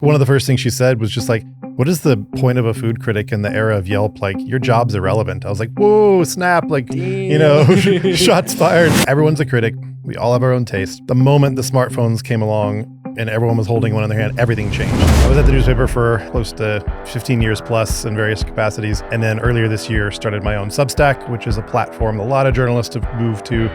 One of the first things she said was just like, what is the point of a food critic in the era of Yelp? Like, your job's irrelevant. I was like, whoa, snap. Like, shots fired. Everyone's a critic. We all have our own taste. The moment the smartphones came along and everyone was holding one in their hand, everything changed. I was at the newspaper for close to 15 years plus in various capacities. And then earlier this year, started my own Substack, which is a platform a lot of journalists have moved to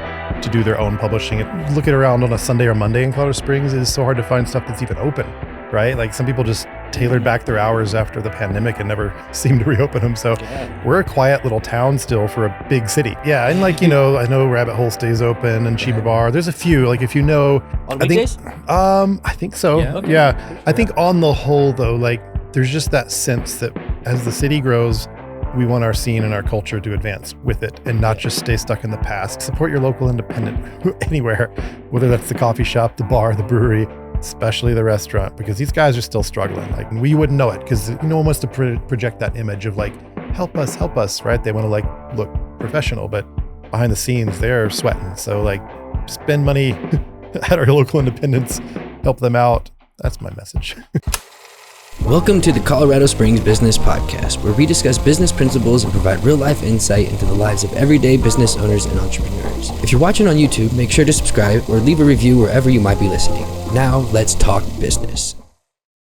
do their own publishing. Looking around on a Sunday or Monday in Colorado Springs, it is so hard to find stuff that's even open. Right? Like some people just tailored back their hours after the pandemic and never seemed to reopen them. So we're a quiet little town still for a big city. Yeah. And like, I know Rabbit Hole stays open and Chiba Bar. There's a few, like if you know, on weekdays? I think so. Yeah. Okay. Yeah. I think on the whole though, like there's just that sense that as the city grows, we want our scene and our culture to advance with it and not just stay stuck in the past. Support your local independent anywhere, whether that's the coffee shop, the bar, the brewery, especially the restaurant, because these guys are still struggling. Like we wouldn't know it because no one wants to project that image of like, help us, right? They want to like look professional, but behind the scenes, they're sweating. So like spend money at our local independents, help them out. That's my message. Welcome to the Colorado Springs Business Podcast, where we discuss business principles and provide real-life insight into the lives of everyday business owners and entrepreneurs. If you're watching on YouTube, make sure to subscribe or leave a review wherever you might be listening. Now, let's talk business.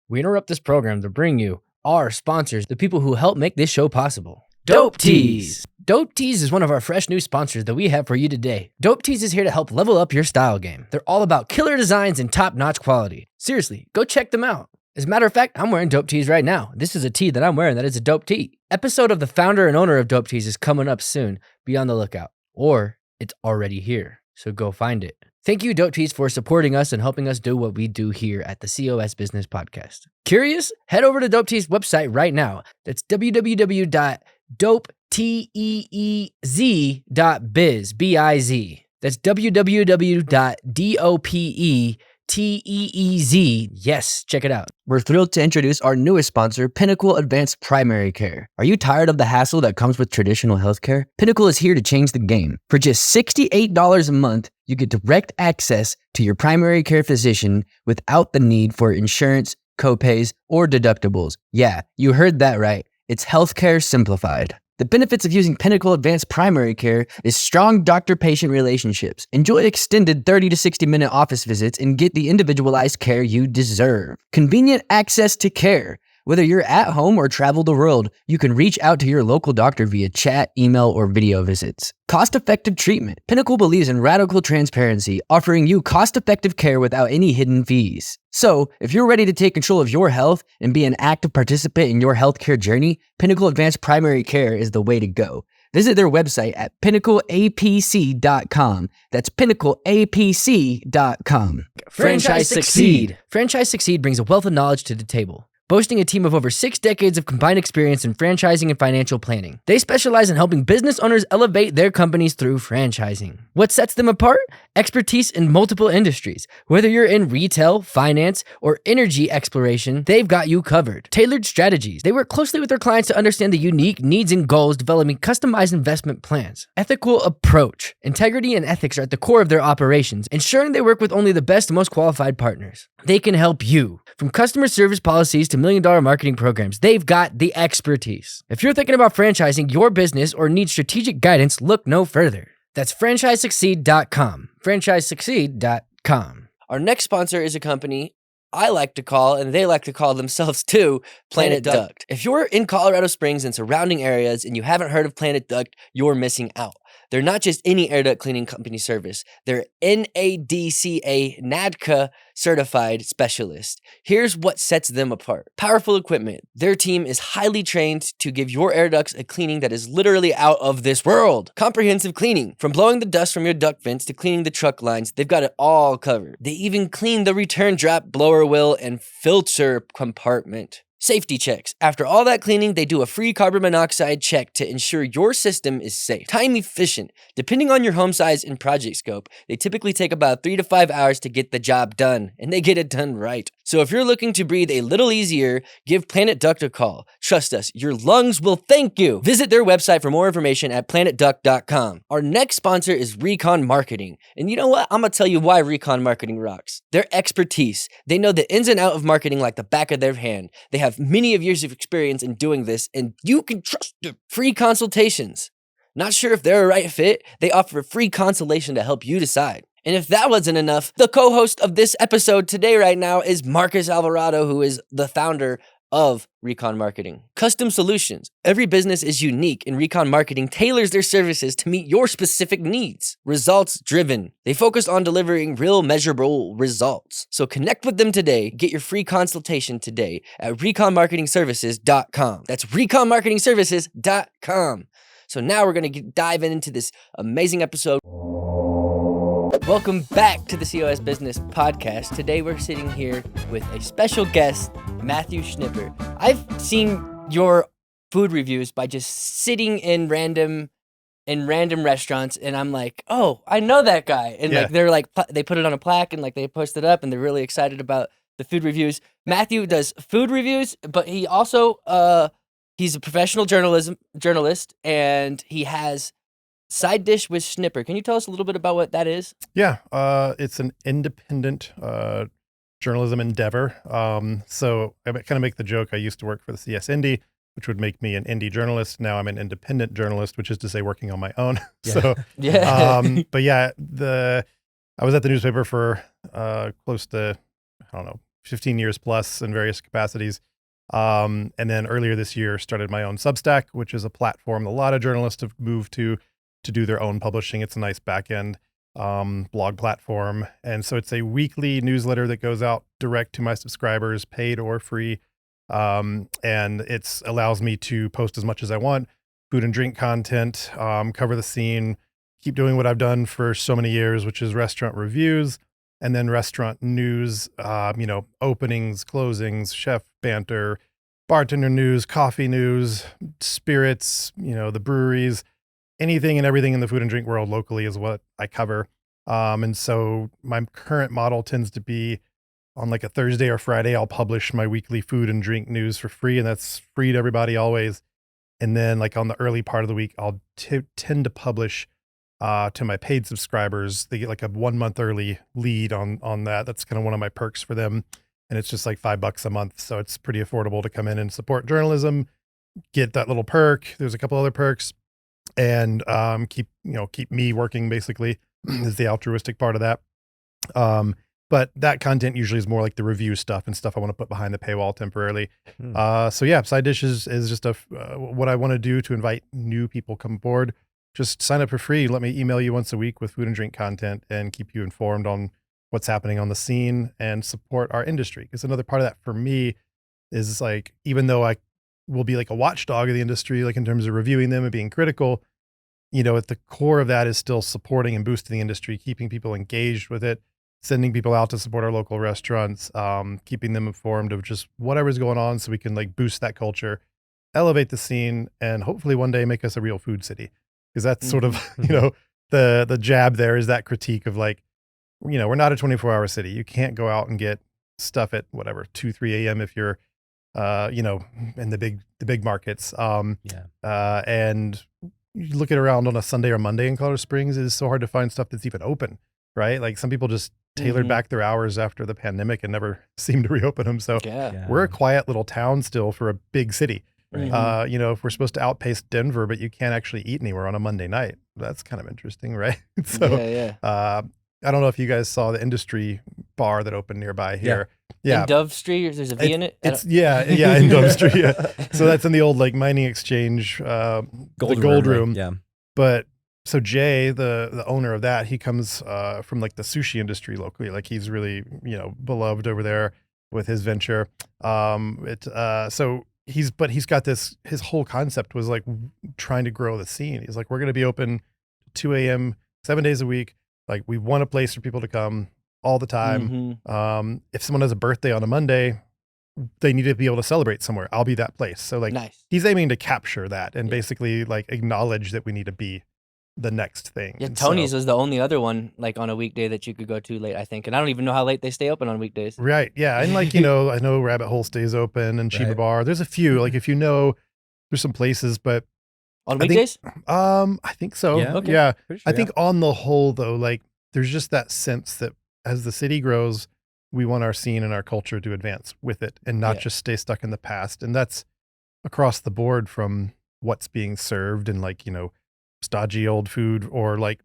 We interrupt this program to bring you our sponsors, the people who help make this show possible. Dope Tees. Dope Tees is one of our fresh new sponsors that we have for you today. Dope Tees is here to help level up your style game. They're all about killer designs and top-notch quality. Seriously, go check them out. As a matter of fact, I'm wearing Dope Tees right now. This is a tee that I'm wearing that is a Dope Tee. Episode of the founder and owner of Dope Tees is coming up soon. Be on the lookout. Or it's already here, so go find it. Thank you, Dope Tees, for supporting us and helping us do what we do here at the COS Business Podcast. Curious? Head over to Dope Tees' website right now. That's www.dopeteez.biz, B-I-Z. That's www.dopeteez. Yes, check it out. We're thrilled to introduce our newest sponsor, Pinnacle Advanced Primary Care. Are you tired of the hassle that comes with traditional healthcare? Pinnacle is here to change the game. For just $68 a month, you get direct access to your primary care physician without the need for insurance, copays, or deductibles. Yeah, you heard that right. It's healthcare simplified. The benefits of using Pinnacle Advanced Primary Care is strong doctor-patient relationships. Enjoy extended 30 to 60-minute office visits and get the individualized care you deserve. Convenient access to care. Whether you're at home or travel the world, you can reach out to your local doctor via chat, email, or video visits. Cost-effective treatment. Pinnacle believes in radical transparency, offering you cost-effective care without any hidden fees. So, if you're ready to take control of your health and be an active participant in your healthcare journey, Pinnacle Advanced Primary Care is the way to go. Visit their website at pinnacleapc.com. That's pinnacleapc.com. Franchise Succeed. Franchise Succeed brings a wealth of knowledge to the table. Boasting a team of over 6 decades of combined experience in franchising and financial planning. They specialize in helping business owners elevate their companies through franchising. What sets them apart? Expertise in multiple industries. Whether you're in retail, finance, or energy exploration, they've got you covered. Tailored strategies. They work closely with their clients to understand the unique needs and goals, developing customized investment plans. Ethical approach. Integrity and ethics are at the core of their operations, ensuring they work with only the best and most qualified partners. They can help you. From customer service policies to million-dollar marketing programs, they've got the expertise. If you're thinking about franchising your business or need strategic guidance, look no further. That's franchisesucceed.com. franchisesucceed.com. Our next sponsor is a company I like to call, and they like to call themselves too, Planet Duct. If you're in Colorado Springs and surrounding areas and you haven't heard of Planet Duct, you're missing out. They're not just any air duct cleaning company service. They're NADCA NADCA certified specialist. Here's what sets them apart. Powerful equipment. Their team is highly trained to give your air ducts a cleaning that is literally out of this world. Comprehensive cleaning. From blowing the dust from your duct vents to cleaning the truck lines, they've got it all covered. They even clean the return drop, blower wheel, and filter compartment. Safety checks. After all that cleaning, they do a free carbon monoxide check to ensure your system is safe. Time efficient. Depending on your home size and project scope, they typically take about 3 to 5 hours to get the job done, and they get it done right. So if you're looking to breathe a little easier, give Planet Duct a call. Trust us, your lungs will thank you. Visit their website for more information at planetduct.com. Our next sponsor is Recon Marketing. And you know what? I'm going to tell you why Recon Marketing rocks. Their expertise. They know the ins and out of marketing like the back of their hand. They have many of years of experience in doing this, and you can trust them. Free consultations. Not sure if they're a right fit? They offer a free consultation to help you decide. And if that wasn't enough, the co-host of this episode today right now is Marcus Alvarado, who is the founder of Recon Marketing. Custom solutions. Every business is unique, and Recon Marketing tailors their services to meet your specific needs. Results driven. They focus on delivering real measurable results. So connect with them today. Get your free consultation today at reconmarketingservices.com. That's reconmarketingservices.com. So now we're going to dive into this amazing episode. Welcome back to the COS Business Podcast. Today we're sitting here with a special guest, Matthew Schniper. I've seen your food reviews by just sitting in random restaurants, and I'm like, oh, I know that guy. And like they're like, they put it on a plaque and like they post it up, and they're really excited about the food reviews. Matthew does food reviews, but he also he's a professional journalist, and he has Side Dish with Schniper. Can you tell us a little bit about what that is? Yeah, it's an independent journalism endeavor. So I kind of make the joke, I used to work for the CS Indie, which would make me an indie journalist. Now I'm an independent journalist, which is to say working on my own. Yeah. So, yeah. But yeah, I was at the newspaper for close to, 15 years plus in various capacities. And then earlier this year started my own Substack, which is a platform a lot of journalists have moved to do their own publishing. It's a nice back-end blog platform. And so it's a weekly newsletter that goes out direct to my subscribers, paid or free. And it allows me to post as much as I want, food and drink content, cover the scene, keep doing what I've done for so many years, which is restaurant reviews, and then restaurant news, openings, closings, chef banter, bartender news, coffee news, spirits, the breweries. Anything and everything in the food and drink world locally is what I cover. And so my current model tends to be on like a Thursday or Friday, I'll publish my weekly food and drink news for free. And that's free to everybody always. And then like on the early part of the week, I'll tend to publish to my paid subscribers. They get like a 1 month early lead on that. That's kind of one of my perks for them. And it's just like $5 a month. So it's pretty affordable to come in and support journalism, get that little perk. There's a couple other perks. And keep me working basically is the altruistic part of that. But that content usually is more like the review stuff and stuff I want to put behind the paywall temporarily. So yeah, Side Dish is just what I want to do to invite new people come aboard. Just sign up for free. Let me email you once a week with food and drink content and keep you informed on what's happening on the scene and support our industry. Because another part of that for me is like, even though I will be like a watchdog of the industry, like in terms of reviewing them and being critical, at the core of that is still supporting and boosting the industry, keeping people engaged with it, sending people out to support our local restaurants, keeping them informed of just whatever's going on so we can like boost that culture, elevate the scene, and hopefully one day make us a real food city. Because that's sort of, the jab there is that critique of like, we're not a 24-hour city. You can't go out and get stuff at whatever, 2, 3 a.m. if you're in the big markets. And you look at around on a Sunday or Monday in Colorado Springs, it is so hard to find stuff that's even open, right? Like some people just tailored back their hours after the pandemic and never seemed to reopen them. So we're a quiet little town still for a big city. Right. If we're supposed to outpace Denver, but you can't actually eat anywhere on a Monday night, that's kind of interesting, right? So I don't know if you guys saw the industry bar that opened nearby here. Yeah. In Dove Street, there's a V in it? In Dove Street. Yeah. So that's in the old like mining exchange, the gold room. Right? Yeah. But so Jay, the owner of that, he comes from like the sushi industry locally. Like he's really, beloved over there with his venture. So he's got this, his whole concept was like trying to grow the scene. He's like, we're going to be open 2 a.m., 7 days a week. Like we want a place for people to come all the time. If someone has a birthday on a Monday, they need to be able to celebrate somewhere. I'll be that place. So like he's aiming to capture that and basically like acknowledge that we need to be the next thing. Yeah, And Tony's so, was the only other one like on a weekday that you could go to late, I think. And I don't even know how late they stay open on weekdays. right. Yeah. And like, I know Rabbit Hole stays open and Chiba Right. Bar. There's a few, like if you know, there's some places, but On I think- weekdays? I think so. Yeah? Okay. Yeah. Pretty I sure, think on the whole though, like there's just that sense that as the city grows, we want our scene and our culture to advance with it and not Yeah. just stay stuck in the past. And that's across the board from what's being served and like, stodgy old food or like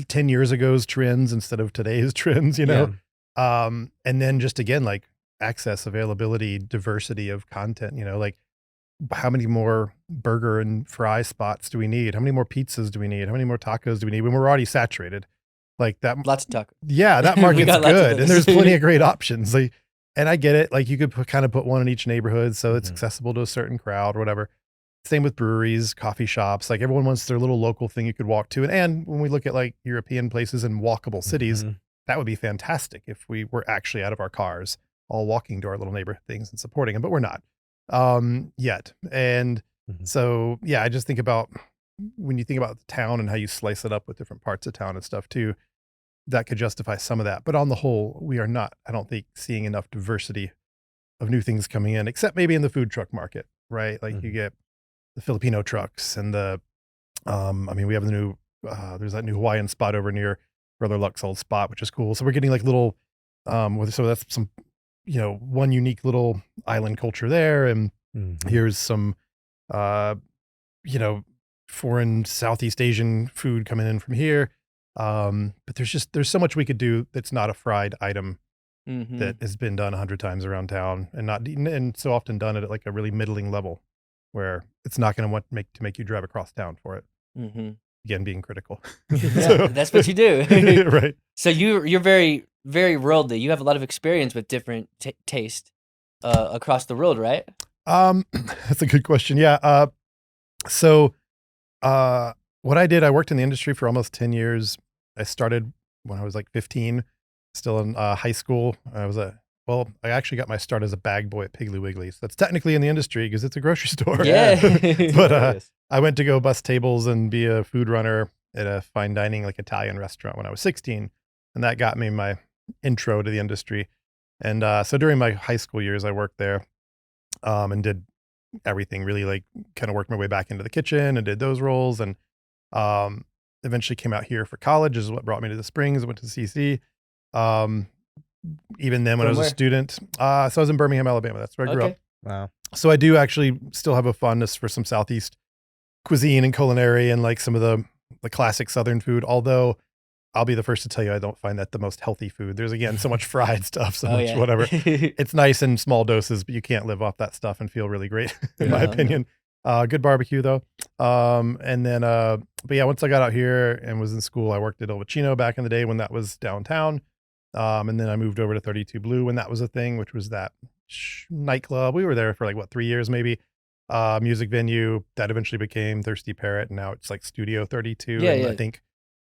10 years ago's trends instead of today's trends, and then just again, like access, availability, diversity of content, like how many more burger and fry spots do we need? How many more pizzas do we need? How many more tacos do we need when we're already saturated? Like that. Lots of tacos. Yeah, that We market's got lots of good. And those. there's plenty of great options. Like, and I get it. Like you could kind of put one in each neighborhood so it's Mhm. accessible to a certain crowd or whatever. Same with breweries, coffee shops. Like everyone wants their little local thing you could walk to. And when we look at like European places and walkable cities, Mhm. that would be fantastic if we were actually out of our cars, all walking to our little neighborhood things and supporting them, but we're not yet. And Mhm. so, yeah, I just think about when you think about the town and how you slice it up with different parts of town and stuff too, that could justify some of that. But on the whole, we are not, I don't think, seeing enough diversity of new things coming in, except maybe in the food truck market, right? Like you Mhm. get the Filipino trucks and we have the new, there's that new Hawaiian spot over near Brother Luck's old spot, which is cool. So we're getting like little, so that's some, one unique little island culture there. And Mhm. here's some, foreign Southeast Asian food coming in from here. But there's so much we could do that's not a fried item Mm-hmm. that has been done 100 times around town and so often done it at like a really middling level where it's not going to make you drive across town for it. Mm-hmm. Again, being critical. Yeah, that's what you do. Right. So you're very, very worldly. You have a lot of experience with different taste across the world, right? That's a good question. Yeah. So what I did, I worked in the industry for almost 10 years. I started when I was like 15, still in high school. I actually got my start as a bag boy at Piggly Wiggly. So that's technically in the industry because it's a grocery store. Yeah. But Yes. I went to go bus tables and be a food runner at a fine dining, like Italian restaurant when I was 16. And that got me my intro to the industry. And so during my high school years, I worked there and did everything really, like kind of worked my way back into the kitchen and did those roles. And eventually came out here for college is what brought me to the Springs. I went to CC. Even then when I was From a where? student, so I was in Birmingham, Alabama. That's where I grew up. Okay. Wow. So I do actually still have a fondness for some Southeast cuisine and culinary and like some of the classic Southern food. Although I'll be the first to tell you, I don't find that the most healthy food. There's again so much fried stuff, so Oh, much yeah. whatever. It's nice in small doses, but you can't live off that stuff and feel really great, in my No, no. opinion. Good barbecue though. And then, but yeah, once I got out here and was in school, I worked at El Vicino back in the day when that was downtown. And then I moved over to 32 Blue when that was a thing, which was that nightclub. We were there for like 3 years maybe. Music venue that eventually became Thirsty Parrot, and now it's like Studio 32. Yeah, and yeah. I think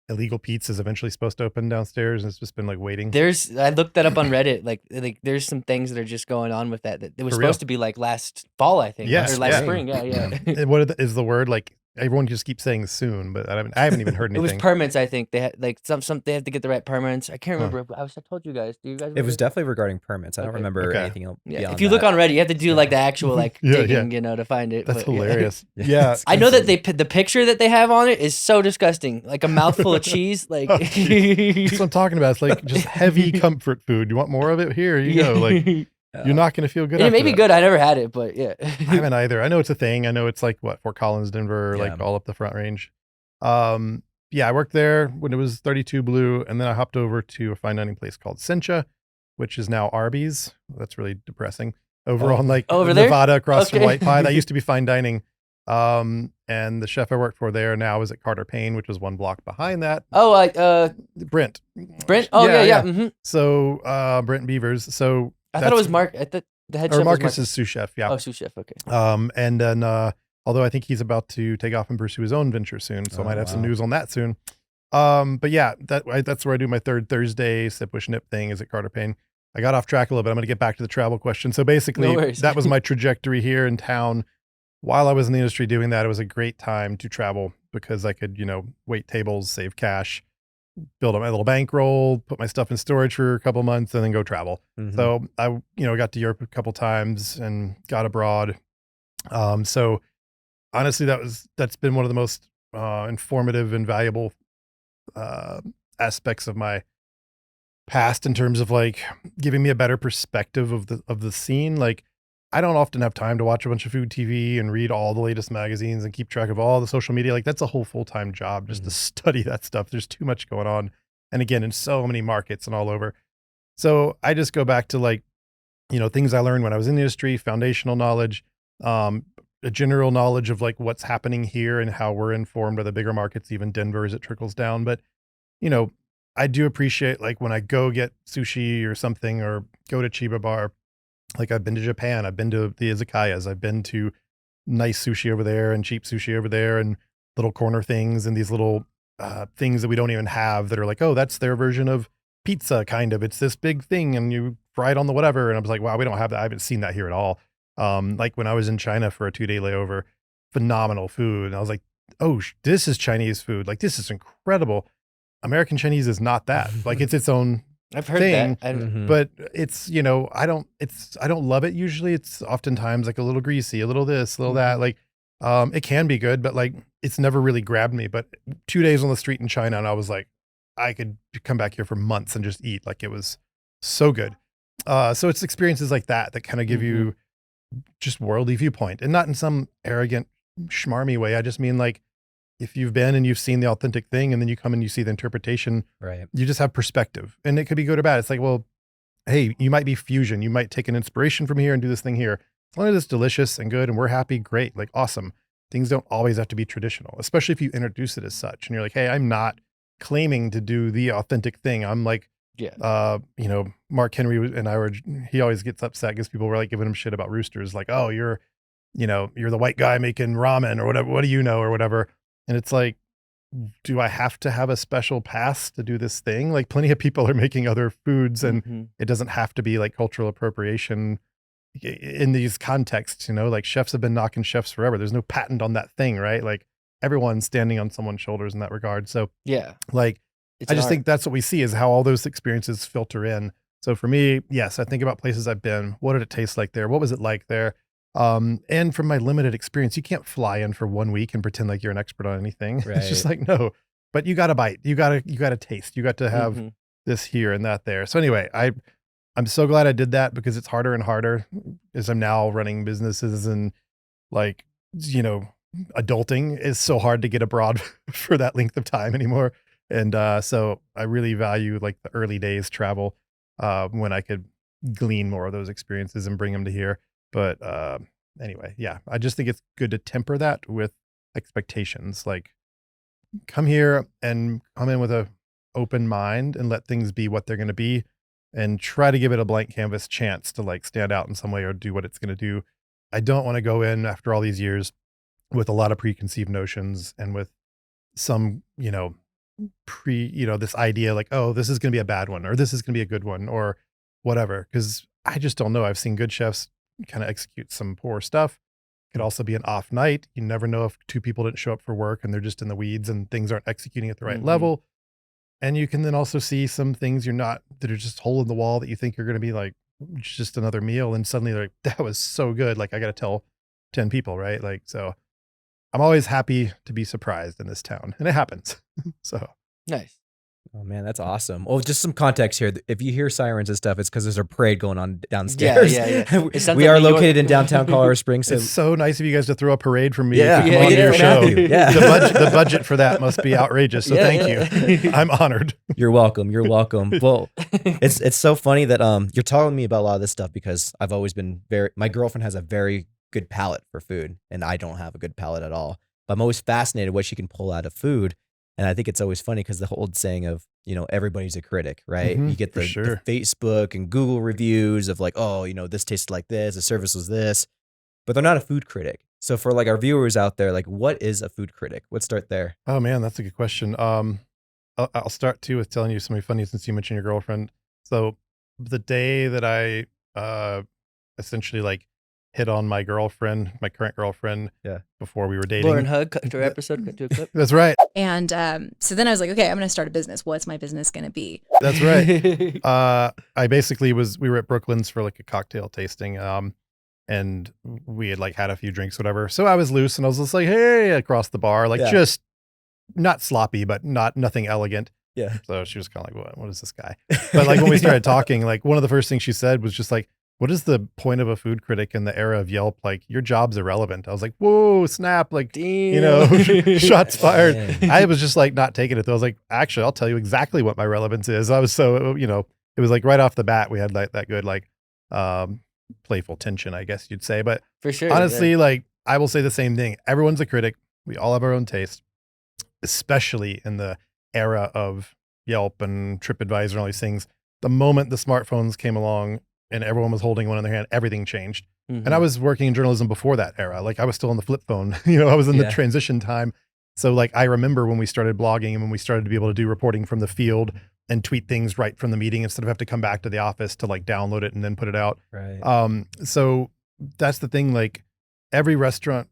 Illegal Pete's is eventually supposed to open downstairs, and it's just been like waiting. I looked that up on Reddit. Like there's some things that are just going on with that. It was For real. supposed to be like last fall, I think. Yes, Or last yeah. spring. Yeah, yeah. And is the word like everyone just keeps saying soon, but I haven't even heard It was anything. permits, I think. They had like some they had to get the right permits. I can't Huh. remember. I told you guys. Do you guys It was remember? definitely regarding permits. I don't Okay. remember Okay. anything else. Yeah. beyond If you look that. on Reddit, you have to do like the actual like Yeah, digging, to find it. That's but, yeah. hilarious. Yeah. Yeah. I know that the picture that they have on it is so disgusting. Like a mouthful of cheese. Like Oh, That's what I'm talking about. It's like just heavy comfort food. You want more of it? Here you go. Like you're not going to feel good. And it may after be that. good. I never had it, but yeah. I haven't either. I know it's a thing. I know it's like Fort Collins, Denver, like Yeah. all up the Front Range. Yeah, I worked there when it was 32 Blue, and then I hopped over to a fine dining place called Sencha, which is now Arby's. That's really depressing. Over Oh. on like Over there? Nevada across from Okay. White Pie. That used to be fine dining. And the chef I worked for there now is at Carter Payne, which was one block behind that. Oh, Brent. Brent. Oh yeah. Mm-hmm. So Brent Beavers. So I thought it was Mark. I thought the head chef or Marcus was is sous chef. Yeah. Oh, sous chef. Okay. And then although I think he's about to take off and pursue his own venture soon, so I Oh, might have some wow. news on that soon. But yeah, that's where I do my third Thursday sip with Schnip thing is at Carter Payne. I got off track a little bit. I'm going to get back to the travel question. So basically, No worries. that was my trajectory here in town. While I was in the industry doing that, it was a great time to travel because I could, wait tables, save cash, build up my little bankroll, put my stuff in storage for a couple months, and then go travel. Mhm. So I, got to Europe a couple times and got abroad. So honestly, that's been one of the most informative and valuable aspects of my past in terms of like giving me a better perspective of the scene. Like I don't often have time to watch a bunch of food TV and read all the latest magazines and keep track of all the social media. Like that's a whole full-time job just to study that stuff. There's too much going on. And again, in so many markets and all over. So I just go back to like, things I learned when I was in the industry, foundational knowledge, a general knowledge of like what's happening here and how we're informed by the bigger markets, even Denver as it trickles down. But, I do appreciate like when I go get sushi or something or go to Chiba Bar, like I've been to Japan, I've been to the izakayas, I've been to nice sushi over there and cheap sushi over there and little corner things and these little things that we don't even have that are like, oh, that's their version of pizza, kind of. It's this big thing and you fry it on the whatever. And I was like, wow, we don't have that. I haven't seen that here at all. Like when I was in China for a 2-day layover, phenomenal food. And I was like, oh, this is Chinese food. Like this is incredible. American Chinese is not that. Like it's its own I've heard thing, that. but it's, I don't love it. Usually it's oftentimes like a little greasy, a little this, a little that, like, it can be good, but like, it's never really grabbed me. But 2 days on the street in China, and I was like, I could come back here for months and just eat. Like it was so good. So it's experiences like that kind of give you just worldly viewpoint, and not in some arrogant schmarmy way. I just mean like, if you've been and you've seen the authentic thing and then you come and you see the interpretation, Right. you just have perspective, and it could be good or bad. It's like, well, hey, you might be fusion. You might take an inspiration from here and do this thing here. As long as it's delicious and good and we're happy, great, like awesome. Things don't always have to be traditional, especially if you introduce it as such. And you're like, hey, I'm not claiming to do the authentic thing. I'm like, Mark Henry and I were, he always gets upset because people were like giving him shit about roosters. Like, oh, you're the white guy making ramen or whatever. What do you know or whatever. And it's like, do I have to have a special pass to do this thing? Like plenty of people are making other foods and it doesn't have to be like cultural appropriation in these contexts, like chefs have been knocking chefs forever. There's no patent on that thing, right? Like everyone's standing on someone's shoulders in that regard. So like, I just think that's what we see is how all those experiences filter in. So for me, yes, I think about places I've been. What did it taste like there? What was it like there? And from my limited experience, you can't fly in for 1 week and pretend like you're an expert on anything. Right. It's just like, no, but you got to bite, you got to taste, you got to have this here and that there. So anyway, I'm so glad I did that because it's harder and harder as I'm now running businesses and like, adulting is so hard to get abroad for that length of time anymore. And, so I really value like the early days travel, when I could glean more of those experiences and bring them to here. But anyway, yeah, I just think it's good to temper that with expectations. Like come here and come in with a open mind and let things be what they're going to be and try to give it a blank canvas chance to like stand out in some way or do what it's going to do. I don't want to go in after all these years with a lot of preconceived notions and with some, this idea like, oh, this is going to be a bad one or this is going to be a good one or whatever. Cause I just don't know. I've seen good chefs kind of execute some poor stuff. It could also be an off night. You never know if 2 people didn't show up for work and they're just in the weeds and things aren't executing at the right level. And you can then also see some things that are just hole in the wall that you think you're going to be like just another meal. And suddenly they're like, that was so good. Like I got to tell 10 people, right? Like, so I'm always happy to be surprised in this town and it happens. So Nice. Oh man, that's awesome. Well, just some context here. If you hear sirens and stuff, it's because there's a parade going on downstairs. Yeah. We are located in downtown Colorado Springs. So it's so nice of you guys to throw a parade for me. Yeah, to come on your show. Yeah. The budget for that must be outrageous. So thank you. I'm honored. You're welcome. You're welcome. Well, it's so funny that you're telling me about a lot of this stuff because I've always been my girlfriend has a very good palate for food and I don't have a good palate at all. But I'm always fascinated what she can pull out of food. And I think it's always funny because the whole old saying of, everybody's a critic, right? You get the Facebook and Google reviews of like, oh, this tasted like this, the service was this, but they're not a food critic. So for like our viewers out there, like what is a food critic? Let's start there. Oh man, that's a good question. I'll start too with telling you something funny since you mentioned your girlfriend. So the day that I essentially like hit on my girlfriend, my current girlfriend, Yeah. before we were dating. Lauren Hug, cut to our episode, cut to a clip. That's right. And so then I was like, okay, I'm going to start a business. What's my business going to be? That's right. I basically we were at Brooklyn's for like a cocktail tasting. And we had like had a few drinks, whatever. So I was loose and I was just like, hey, across the bar, like just not sloppy, but nothing elegant. Yeah. So she was kind of like, what is this guy? But like when we started talking, like one of the first things she said was just like, what is the point of a food critic in the era of Yelp? Like your job's irrelevant. I was like, whoa, snap. Like, shots fired. Damn. I was just like not taking it. I was like, actually, I'll tell you exactly what my relevance is. I was so, it was like right off the bat, we had like that good, like, playful tension, I guess you'd say. But For sure. honestly, like I will say the same thing. Everyone's a critic. We all have our own taste, especially in the era of Yelp and TripAdvisor and all these things. The moment the smartphones came along and everyone was holding one in their hand, everything changed. Mhm. And I was working in journalism before that era. Like I was still on the flip phone, I was in the transition time. So like, I remember when we started blogging and when we started to be able to do reporting from the field and tweet things right from the meeting instead of have to come back to the office to like download it and then put it out. Right. So that's the thing. Like every restaurant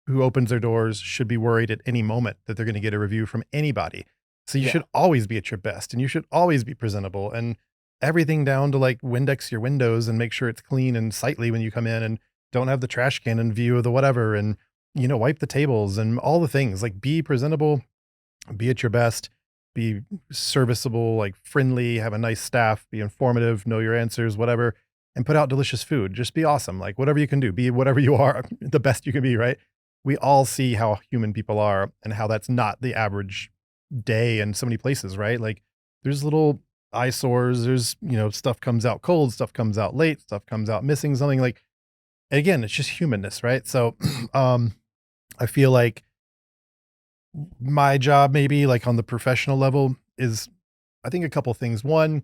who opens their doors should be worried at any moment that they're going to get a review from anybody. So you should always be at your best and you should always be presentable and everything down to like Windex your windows and make sure it's clean and sightly when you come in and don't have the trash can in view of the whatever. And, wipe the tables and all the things. Like be presentable, be at your best, be serviceable, like friendly, have a nice staff, be informative, know your answers, whatever, and put out delicious food. Just be awesome. Like whatever you can do, be whatever you are, the best you can be, right? We all see how human people are and how that's not the average day in so many places, right? Like there's little eyesores, there's, stuff comes out cold, stuff comes out late, stuff comes out missing something. Like, again, it's just humanness, right? So, I feel like my job, maybe like on the professional level, is I think a couple things. One,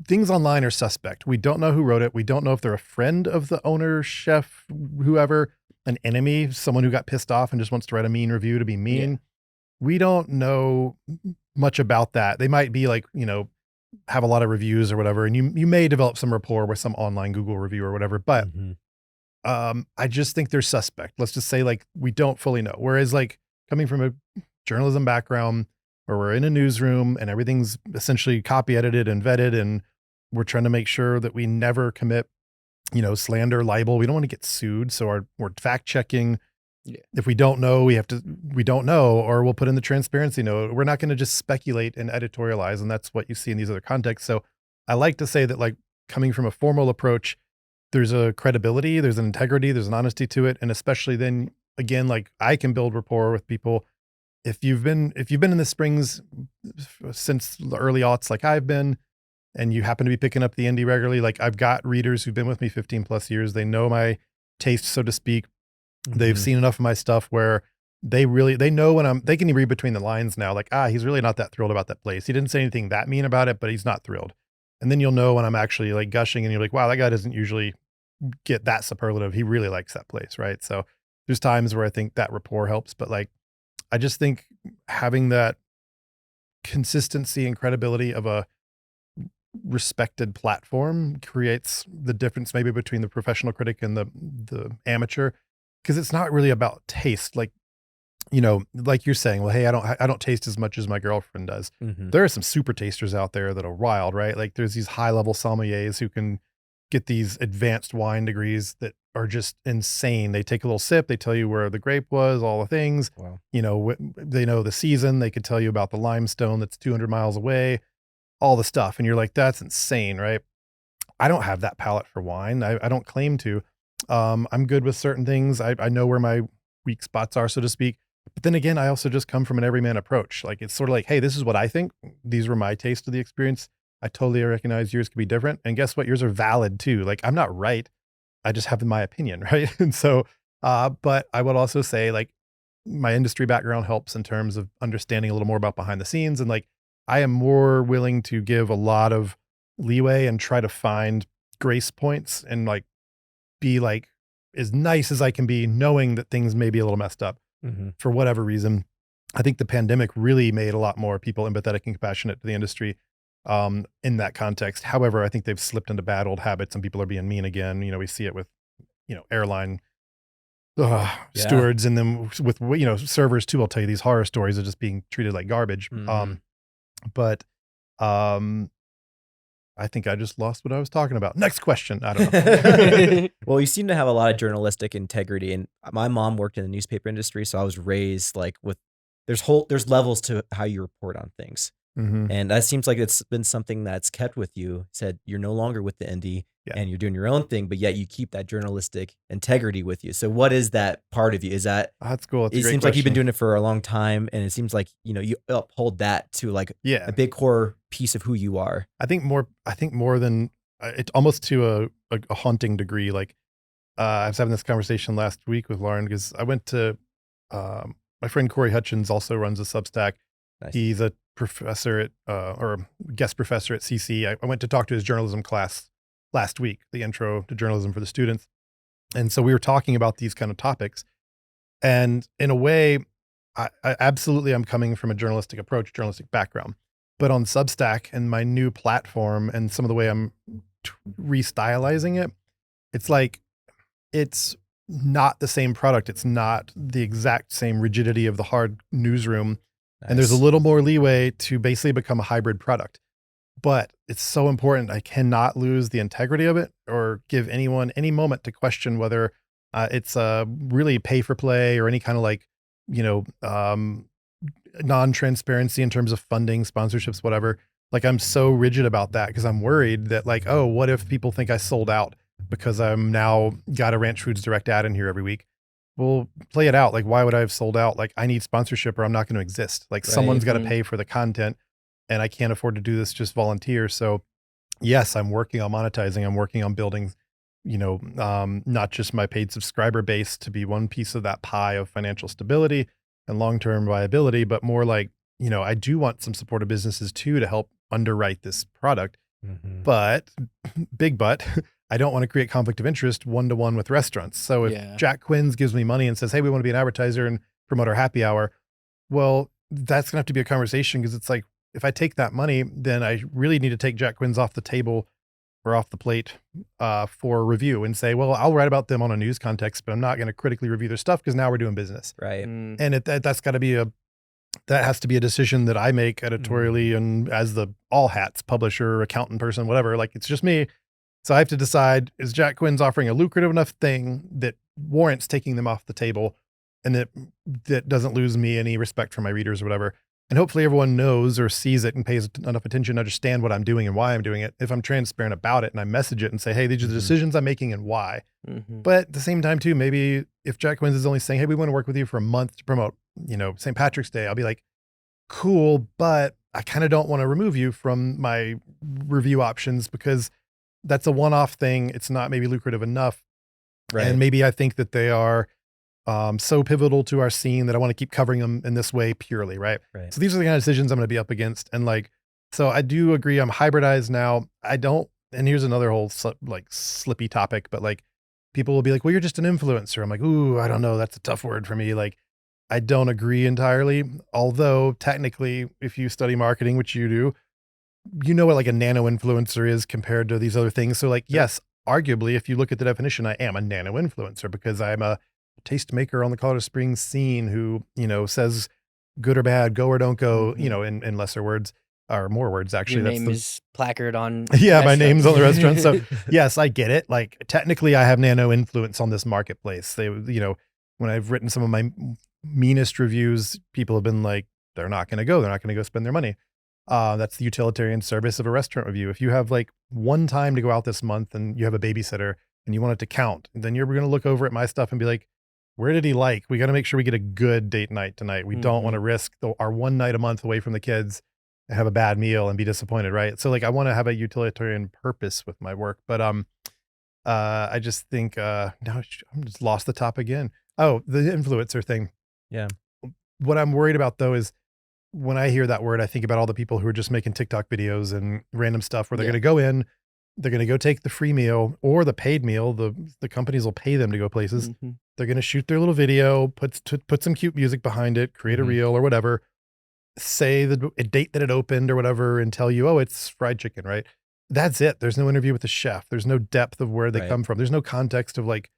things online are suspect. We don't know who wrote it. We don't know if they're a friend of the owner, chef, whoever, an enemy, someone who got pissed off and just wants to write a mean review to be mean. Yeah. We don't know much about that. They might be like, have a lot of reviews or whatever, and you may develop some rapport with some online Google review or whatever, but I just think they're suspect. Let's just say like we don't fully know. Whereas like coming from a journalism background where we're in a newsroom and everything's essentially copy edited and vetted and we're trying to make sure that we never commit, slander, libel. We don't want to get sued. So we're fact checking. Yeah. If we don't know, we don't know, or we'll put in the transparency note. We're not going to just speculate and editorialize. And that's what you see in these other contexts. So I like to say that like coming from a formal approach, there's a credibility, there's an integrity, there's an honesty to it. And especially then again, like I can build rapport with people. If you've been in the Springs since the early aughts, like I've been, and you happen to be picking up the indie regularly, like I've got readers who've been with me 15 plus years. They know my taste, so to speak. They've seen enough of my stuff where they know when they can read between the lines now, like, he's really not that thrilled about that place. He didn't say anything that mean about it, but he's not thrilled. And then you'll know when I'm actually like gushing and you're like, wow, that guy doesn't usually get that superlative. He really likes that place. Right. So there's times where I think that rapport helps, but like, I just think having that consistency and credibility of a respected platform creates the difference maybe between the professional critic and the amateur. Because it's not really about taste, like like you're saying. Well, hey, I don't taste as much as my girlfriend does. There are some super tasters out there that are wild, right? Like there's these high level sommeliers who can get these advanced wine degrees that are just insane. They take a little sip, they tell you where the grape was, all the things. Wow. They know the season. They could tell you about the limestone that's 200 miles away, all the stuff, and you're like, that's insane, right? I don't have that palate for wine. I don't claim to. I'm good with certain things. I know where my weak spots are, so to speak. But then again, I also just come from an everyman approach. Like it's sort of like, hey, this is what I think. These were my taste of the experience. I totally recognize yours could be different. And guess what? Yours are valid too. Like I'm not right. I just have my opinion, right? And so, but I would also say like my industry background helps in terms of understanding a little more about behind the scenes. And like, I am more willing to give a lot of leeway and try to find grace points and like, be like as nice as I can be, knowing that things may be a little messed up for whatever reason. I think the pandemic really made a lot more people empathetic and compassionate to the industry in that context. However, I think they've slipped into bad old habits and people are being mean again. We see it with airline Yeah. stewards, and then with servers too. I'll tell you these horror stories of just being treated like garbage. Mhm. But I think I just lost what I was talking about. Next question. I don't know. Well, you seem to have a lot of journalistic integrity, and my mom worked in the newspaper industry, so I was raised like with there's levels to how you report on things. Mhm. And that seems like it's been something that's kept with you. Said you're no longer with the indie Yeah. and you're doing your own thing, but yet you keep that journalistic integrity with you. So what is that part of you? Is that That's cool. That's a it great seems like you've been question. doing it for a long time, and it seems like you uphold that to like Yeah. a big core piece of who you are. I think more than it's almost to a haunting degree. Like I was having this conversation last week with Lauren because I went to my friend Corey Hutchins also runs a Substack. Nice. He's a professor at or guest professor at CC. I went to talk to his journalism class last week, the intro to journalism for the students. And so we were talking about these kind of topics. And in a way, I absolutely I'm coming from a journalistic approach, journalistic background. But on Substack and my new platform and some of the way I'm restylizing it, it's like it's not the same product. It's not the exact same rigidity of the hard newsroom. And there's a Nice. little more leeway to basically become a hybrid product. But it's so important. I cannot lose the integrity of it or give anyone any moment to question whether it's really pay for play or any kind of like, non-transparency in terms of funding, sponsorships, whatever. Like I'm so rigid about that because I'm worried that like, oh, what if people think I sold out because I'm now got a Ranch Foods direct ad in here every week? Well, play it out. Like, why would I have sold out? Like, I need sponsorship or I'm not going to exist. Like, someone's got to Mhm. pay for the content, and I can't afford to do this just volunteer. So, yes, I'm working on monetizing. I'm working on building, not just my paid subscriber base to be one piece of that pie of financial stability and long-term viability, but more like, I do want some supportive businesses too to help underwrite this product. Mhm. But big but I don't want to create conflict of interest one-to-one with restaurants. So if Yeah. Jack Quinn's gives me money and says, hey, we want to be an advertiser and promote our happy hour, well, that's going to have to be a conversation because it's like, if I take that money, then I really need to take Jack Quinn's off the table or off the plate for review and say, well, I'll write about them on a news context, but I'm not going to critically review their stuff because now we're doing business. Right. Mm. And that's got to be that has to be a decision that I make editorially and as the all hats publisher, accountant person, whatever. Like it's just me. So I have to decide, is Jack Quinn's offering a lucrative enough thing that warrants taking them off the table and that doesn't lose me any respect for my readers or whatever. And hopefully everyone knows or sees it and pays enough attention to understand what I'm doing and why I'm doing it. If I'm transparent about it and I message it and say, hey, these are the Mhm. decisions I'm making and why. Mhm. But at the same time too, maybe if Jack Quinn's is only saying, hey, we want to work with you for a month to promote, St. Patrick's Day, I'll be like, cool, but I kind of don't want to remove you from my review options because that's a one-off thing. It's not maybe lucrative enough. Right. And maybe I think that they are so pivotal to our scene that I want to keep covering them in this way purely, right? Right. So these are the kind of decisions I'm going to be up against. And like, so I do agree I'm hybridized now. And here's another whole slippy topic, but like people will be like, well, you're just an influencer. I'm like, ooh, I don't know. That's a tough word for me. Like, I don't agree entirely. Although technically, if you study marketing, which you do, you know what like a nano influencer is compared to these other things. So like, yes, arguably, if you look at the definition, I am a nano influencer because I'm a tastemaker on the Colorado Springs scene who, says good or bad, go or don't go, Mhm. in lesser words or more words, actually. Your That's name is placard on. yeah, my restaurants. name's on the restaurant. So yes, I get it. Like technically I have nano influence on this marketplace. They, when I've written some of my meanest reviews, people have been like, they're not going to go. They're not going to go spend their money. That's the utilitarian service of a restaurant review. If you have like one time to go out this month and you have a babysitter and you want it to count, then you're going to look over at my stuff and be like, where did he like? We got to make sure we get a good date night tonight. We don't want to risk our one night a month away from the kids and have a bad meal and be disappointed, right? So like I want to have a utilitarian purpose with my work, but I just think now I'm just lost the top again. Oh, the influencer thing. Yeah. What I'm worried about though is when I hear that word, I think about all the people who are just making TikTok videos and random stuff where they're going to go in, they're going to go take the free meal or the paid meal. The companies will pay them to go places. Mhm. They're going to shoot their little video, put some cute music behind it, create a Mhm. reel or whatever, say a date that it opened or whatever, and tell you, oh, it's fried chicken, right? That's it. There's no interview with the chef. There's no depth of where they Right. come from. There's no context of like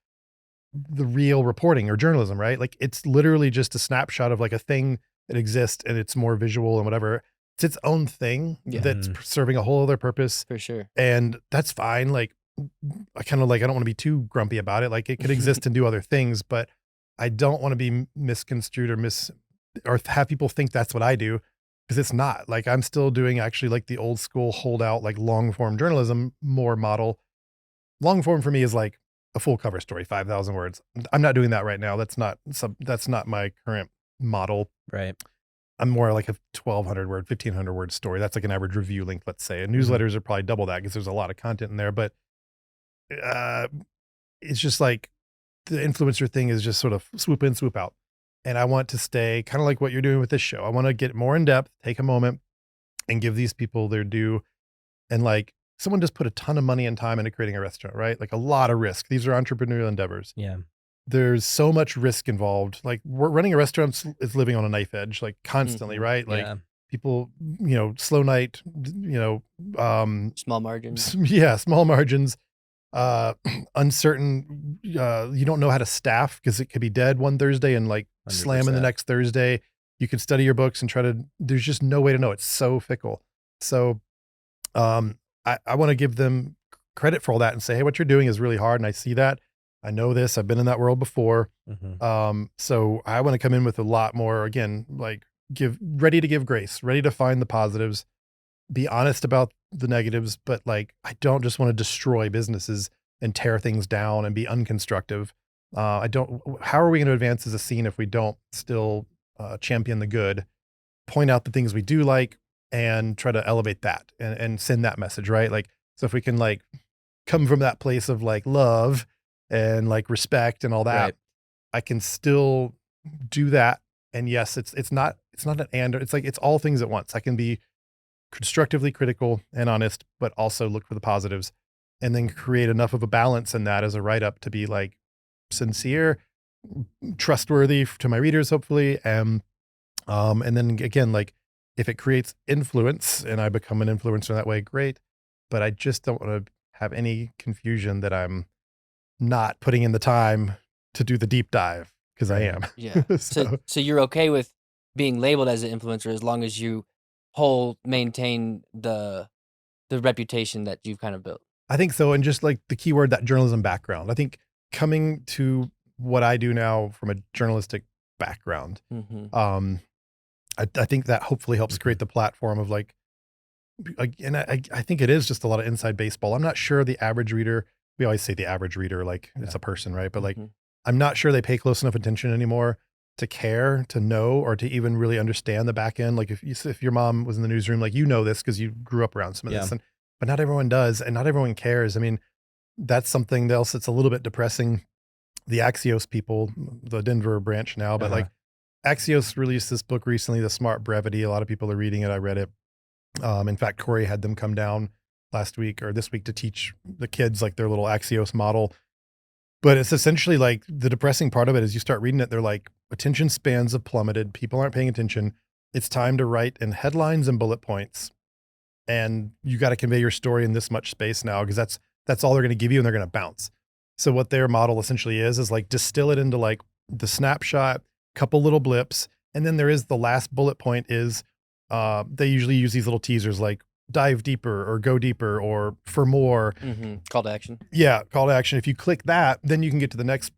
the real reporting or journalism, right? Like it's literally just a snapshot of like a thing that exists and it's more visual and whatever. It's its own thing Yeah. that's serving a whole other purpose. For sure. And that's fine. Like I don't want to be too grumpy about it. Like it could exist and do other things, but I don't want to be misconstrued or have people think that's what I do, because it's not. Like I'm still doing actually like the old school holdout, like long form journalism more model. Long form for me is like a full cover story, 5,000 words. I'm not doing that right now. That's not my current model. Right. I'm more like a 1,200 word, 1,500 word story. That's like an average review length, let's say. And newsletters are probably double that because there's a lot of content in there. But it's just like the influencer thing is just sort of swoop in, swoop out. And I want to stay kind of like what you're doing with this show. I want to get more in depth, take a moment and give these people their due. And like someone just put a ton of money and time into creating a restaurant, right? Like a lot of risk. These are entrepreneurial endeavors. Yeah. There's so much risk involved. Like running a restaurant is living on a knife edge, like constantly, right? Like people, slow night, Small margins. small margins, uncertain. You don't know how to staff because it could be dead one Thursday and like 100%. slam in the next Thursday. You could study your books and there's just no way to know. It's so fickle. So, I want to give them credit for all that and say, hey, what you're doing is really hard. And I see that. I know this. I've been in that world before. So I want to come in with a lot more, again, like ready to give grace, ready to find the positives, be honest about the negatives. But like, I don't just want to destroy businesses and tear things down and be unconstructive. How are we going to advance as a scene if we don't still champion the good, point out the things we do like, and try to elevate that and send that message, right? Like, so if we can like come from that place of like love and like respect and all that, right, I can still do that. And yes, it's not an it's like, it's all things at once. I can be constructively critical and honest, but also look for the positives and then create enough of a balance in that as a write-up to be like sincere, trustworthy to my readers, hopefully. And then again, like if it creates influence and I become an influencer that way, great. But I just don't want to have any confusion that I'm not putting in the time to do the deep dive, because I am. Yeah. so you're okay with being labeled as an influencer as long as you maintain the reputation that you've kind of built. I think so. And just like the keyword, that journalism background, I think coming to what I do now from a journalistic background, I think that hopefully helps create the platform of like, and I think it is just a lot of inside baseball. I'm not sure the average reader, we always say the average reader, like it's a person, right? But like, I'm not sure they pay close enough attention anymore to care, to know, or to even really understand the back end. Like if your mom was in the newsroom, like, this because you grew up around some of this, but not everyone does. And not everyone cares. I mean, that's something else that's a little bit depressing. The Axios people, the Denver branch now, but like Axios released this book recently, The Smart Brevity. A lot of people are reading it. I read it. In fact, Corey had them come down last week or this week to teach the kids like their little Axios model. But it's essentially like the depressing part of it is you start reading it, they're like, attention spans have plummeted. People aren't paying attention. It's time to write in headlines and bullet points. And you got to convey your story in this much space now, because that's all they're going to give you and they're going to bounce. So what their model essentially is like distill it into like the snapshot, couple little blips. And then there is the last bullet point is they usually use these little teasers like dive deeper or go deeper or for more. Call to action. Yeah, call to action. If you click that, then you can get to the next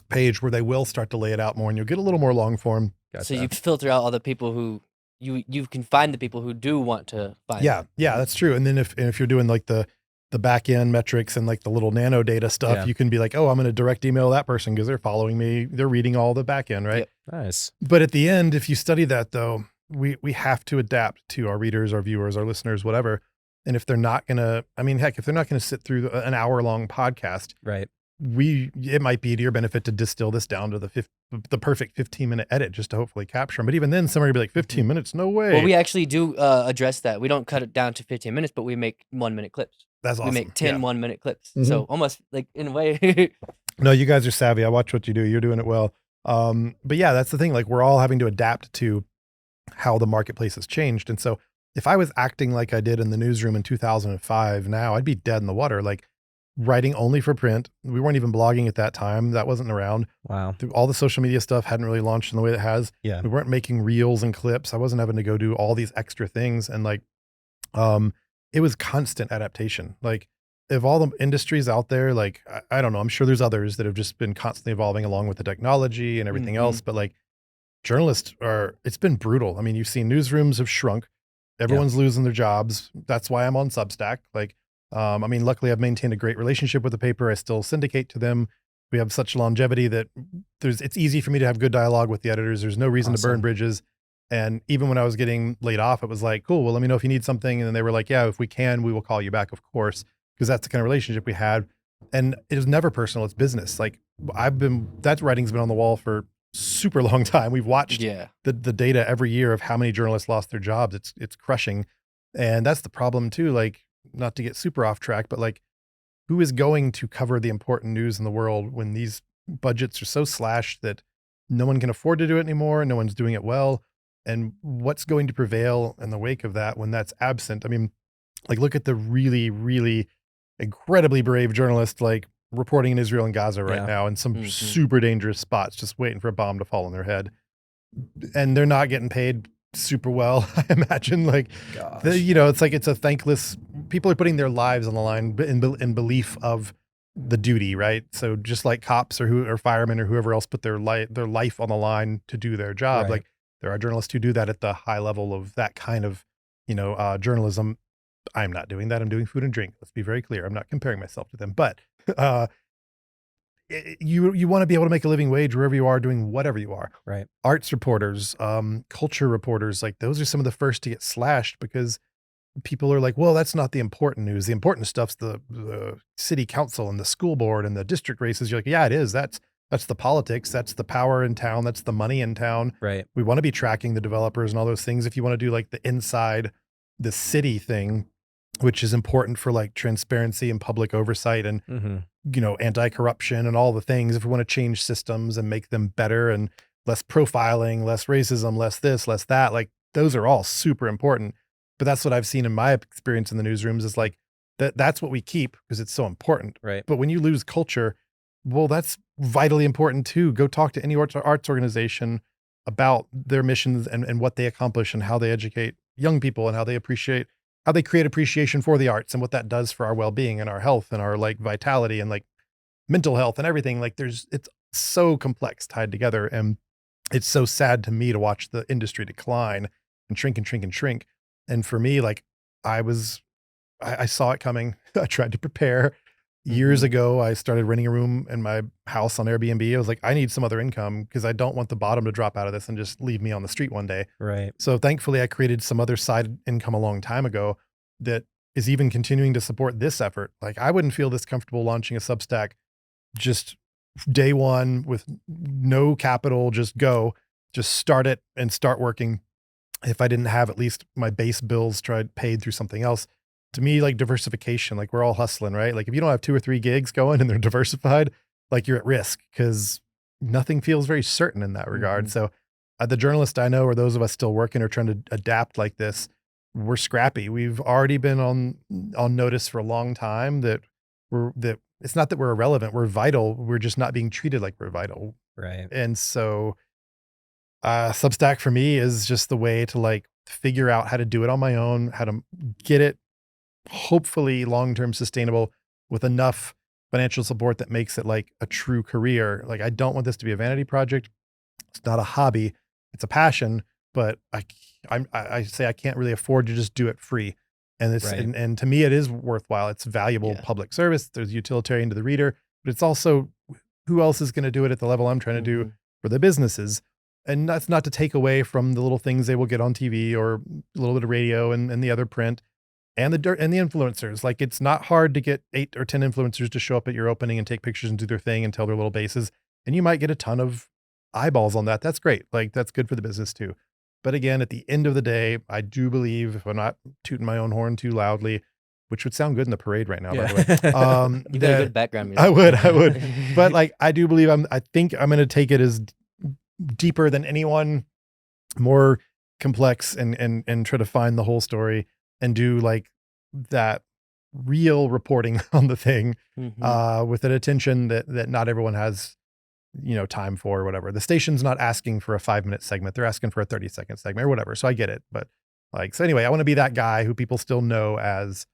page where they will start to lay it out more and you'll get a little more long form. Gotcha. So you filter out all the people who you can find the people who do want to find. Yeah, that's true. And then if you're doing like the back end metrics and like the little nano data stuff, you can be like, oh, I'm going to direct email that person because they're following me. They're reading all the back end, right? Yep. Nice. But at the end, if you study that though, we have to adapt to our readers, our viewers, our listeners, whatever. And if they're not going to, if they're not going to sit through an hour long podcast, right? It might be to your benefit to distill this down to the perfect 15-minute edit just to hopefully capture them. But even then, somebody will be like, 15 minutes? No way. Well, we actually do address that. We don't cut it down to 15 minutes, but we make 1-minute clips. That's awesome. We make 10 1-minute clips. So almost like in a way. No, you guys are savvy. I watch what you do. You're doing it well. But yeah, that's the thing. Like we're all having to adapt to how the marketplace has changed. And so if I was acting like I did in the newsroom in 2005 now, I'd be dead in the water. Like writing only for print. We weren't even blogging at that time. That wasn't around. Wow. All the social media stuff hadn't really launched in the way that it has. Yeah. We weren't making reels and clips. I wasn't having to go do all these extra things. And like, it was constant adaptation. Like, if all the industries out there, like, I don't know, I'm sure there's others that have just been constantly evolving along with the technology and everything else. But like, journalists it's been brutal. I mean, you've seen newsrooms have shrunk. Everyone's losing their jobs. That's why I'm on Substack. Like, I mean, luckily I've maintained a great relationship with the paper. I still syndicate to them. We have such longevity that it's easy for me to have good dialogue with the editors. There's no reason to burn bridges. And even when I was getting laid off, it was like, cool, well, let me know if you need something. And then they were like, yeah, if we can, we will call you back, of course, because that's the kind of relationship we had. And it was never personal. It's business. Like, that writing's been on the wall for super long time. We've watched the data every year of how many journalists lost their jobs. It's crushing. And that's the problem too. Like, not to get super off track, but like, who is going to cover the important news in the world when these budgets are so slashed that no one can afford to do it anymore? No one's doing it well. And what's going to prevail in the wake of that when that's absent? I mean, like, look at the really, really incredibly brave journalists, like, reporting in Israel and Gaza right now in some super dangerous spots, just waiting for a bomb to fall on their head. And they're not getting paid super well, I imagine. Like, it's like, it's a thankless, people are putting their lives on the line in belief of the duty, right? So just like cops or firemen or whoever else put their life on the line to do their job. Like, there are journalists who do that at the high level of that kind of, journalism. I'm not doing that. I'm doing food and drink. Let's be very clear. I'm not comparing myself to them, but you want to be able to make a living wage wherever you are, doing whatever you are. Right. Arts reporters, culture reporters, like, those are some of the first to get slashed because people are like, well, that's not the important news. The important stuff's the city council and the school board and the district races. You're like, yeah, it is. That's the politics. That's the power in town. That's the money in town. Right. We want to be tracking the developers and all those things. If you want to do like the inside the city thing, which is important for like transparency and public oversight and, anti-corruption and all the things. If we want to change systems and make them better and less profiling, less racism, less this, less that, like, those are all super important. But that's what I've seen in my experience in the newsrooms is like, that's what we keep because it's so important. Right. But when you lose culture, well, that's vitally important too. Go talk to any arts organization about their missions and what they accomplish and how they educate young people and how they create appreciation for the arts and what that does for our well-being and our health and our like vitality and like mental health and everything. Like, it's so complex tied together. And it's so sad to me to watch the industry decline and shrink and shrink and shrink. And for me, like, I saw it coming. I tried to prepare. Years ago, I started renting a room in my house on Airbnb. I was like, I need some other income because I don't want the bottom to drop out of this and just leave me on the street one day. Right. So thankfully, I created some other side income a long time ago that is even continuing to support this effort. Like, I wouldn't feel this comfortable launching a Substack just day one with no capital, just start it and start working if I didn't have at least my base bills paid through something else. To me, like, diversification, like, we're all hustling, right? Like, if you don't have 2 or 3 gigs going and they're diversified, like, you're at risk because nothing feels very certain in that regard. So the journalists I know, or those of us still working or trying to adapt like this, we're scrappy. We've already been on notice for a long time that it's not that we're irrelevant. We're vital. We're just not being treated like we're vital. Right. And so Substack for me is just the way to like figure out how to do it on my own, how to get it hopefully long-term sustainable with enough financial support that makes it like a true career. Like, I don't want this to be a vanity project. It's not a hobby. It's a passion, but I say I can't really afford to just do it free. And it's, and to me, it is worthwhile. It's valuable public service. There's utilitarian to the reader, but it's also who else is going to do it at the level I'm trying to do for the businesses. And that's not to take away from the little things they will get on TV or a little bit of radio and the other print. And the influencers. Like, it's not hard to get 8 or 10 influencers to show up at your opening and take pictures and do their thing and tell their little bases. And you might get a ton of eyeballs on that. That's great. Like, that's good for the business too. But again, at the end of the day, I do believe, if I'm not tooting my own horn too loudly, which would sound good in the parade right now, by the way. You got a good background music. I would. But like, I do believe I think I'm going to take it as deeper than anyone, more complex and try to find the whole story and do like that real reporting on the thing, Mhm. with an attention that not everyone has, time for or whatever. The station's not asking for a 5-minute segment. They're asking for a 30-second segment or whatever. So I get it. But like, so anyway, I want to be that guy who people still know as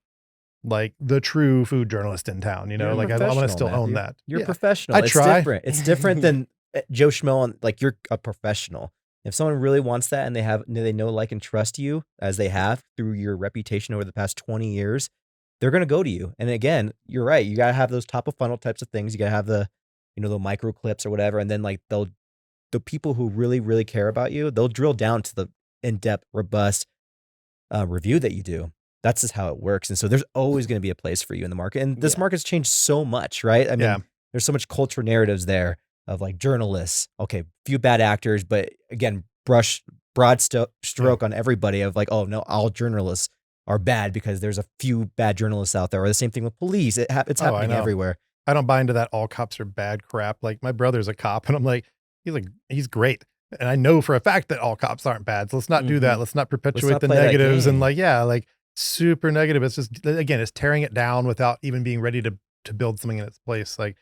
like the true food journalist in town, You're a like I want to professional, still own Matthew. that. You're a Yeah, professional. I It's try. different. It's different than Joe Schmo. Like you're a professional. If someone really wants that and they know, like, and trust you as they have through your reputation over the past 20 years, they're going to go to you. And again, you're right. You got to have those top of funnel types of things. You got to have the micro clips or whatever. And then like the people who really, really care about you, they'll drill down to the in-depth, robust review that you do. That's just how it works. And so there's always going to be a place for you in the market. And this Yeah. market's changed so much, right? I mean, Yeah. there's so much culture narratives there of like journalists. Okay, few bad actors, but again, broad stroke on everybody of like, oh no, all journalists are bad because there's a few bad journalists out there. Or the same thing with police. It's I happening know. everywhere. I don't buy into that all cops are bad crap. Like my brother's a cop and I'm like, he's great. And I know for a fact that all cops aren't bad. So let's not do that. Mhm. Let's not perpetuate not the play that negatives and game. like, yeah, like super negative. It's just, again, it's tearing it down without even being ready to build something in its place. Like,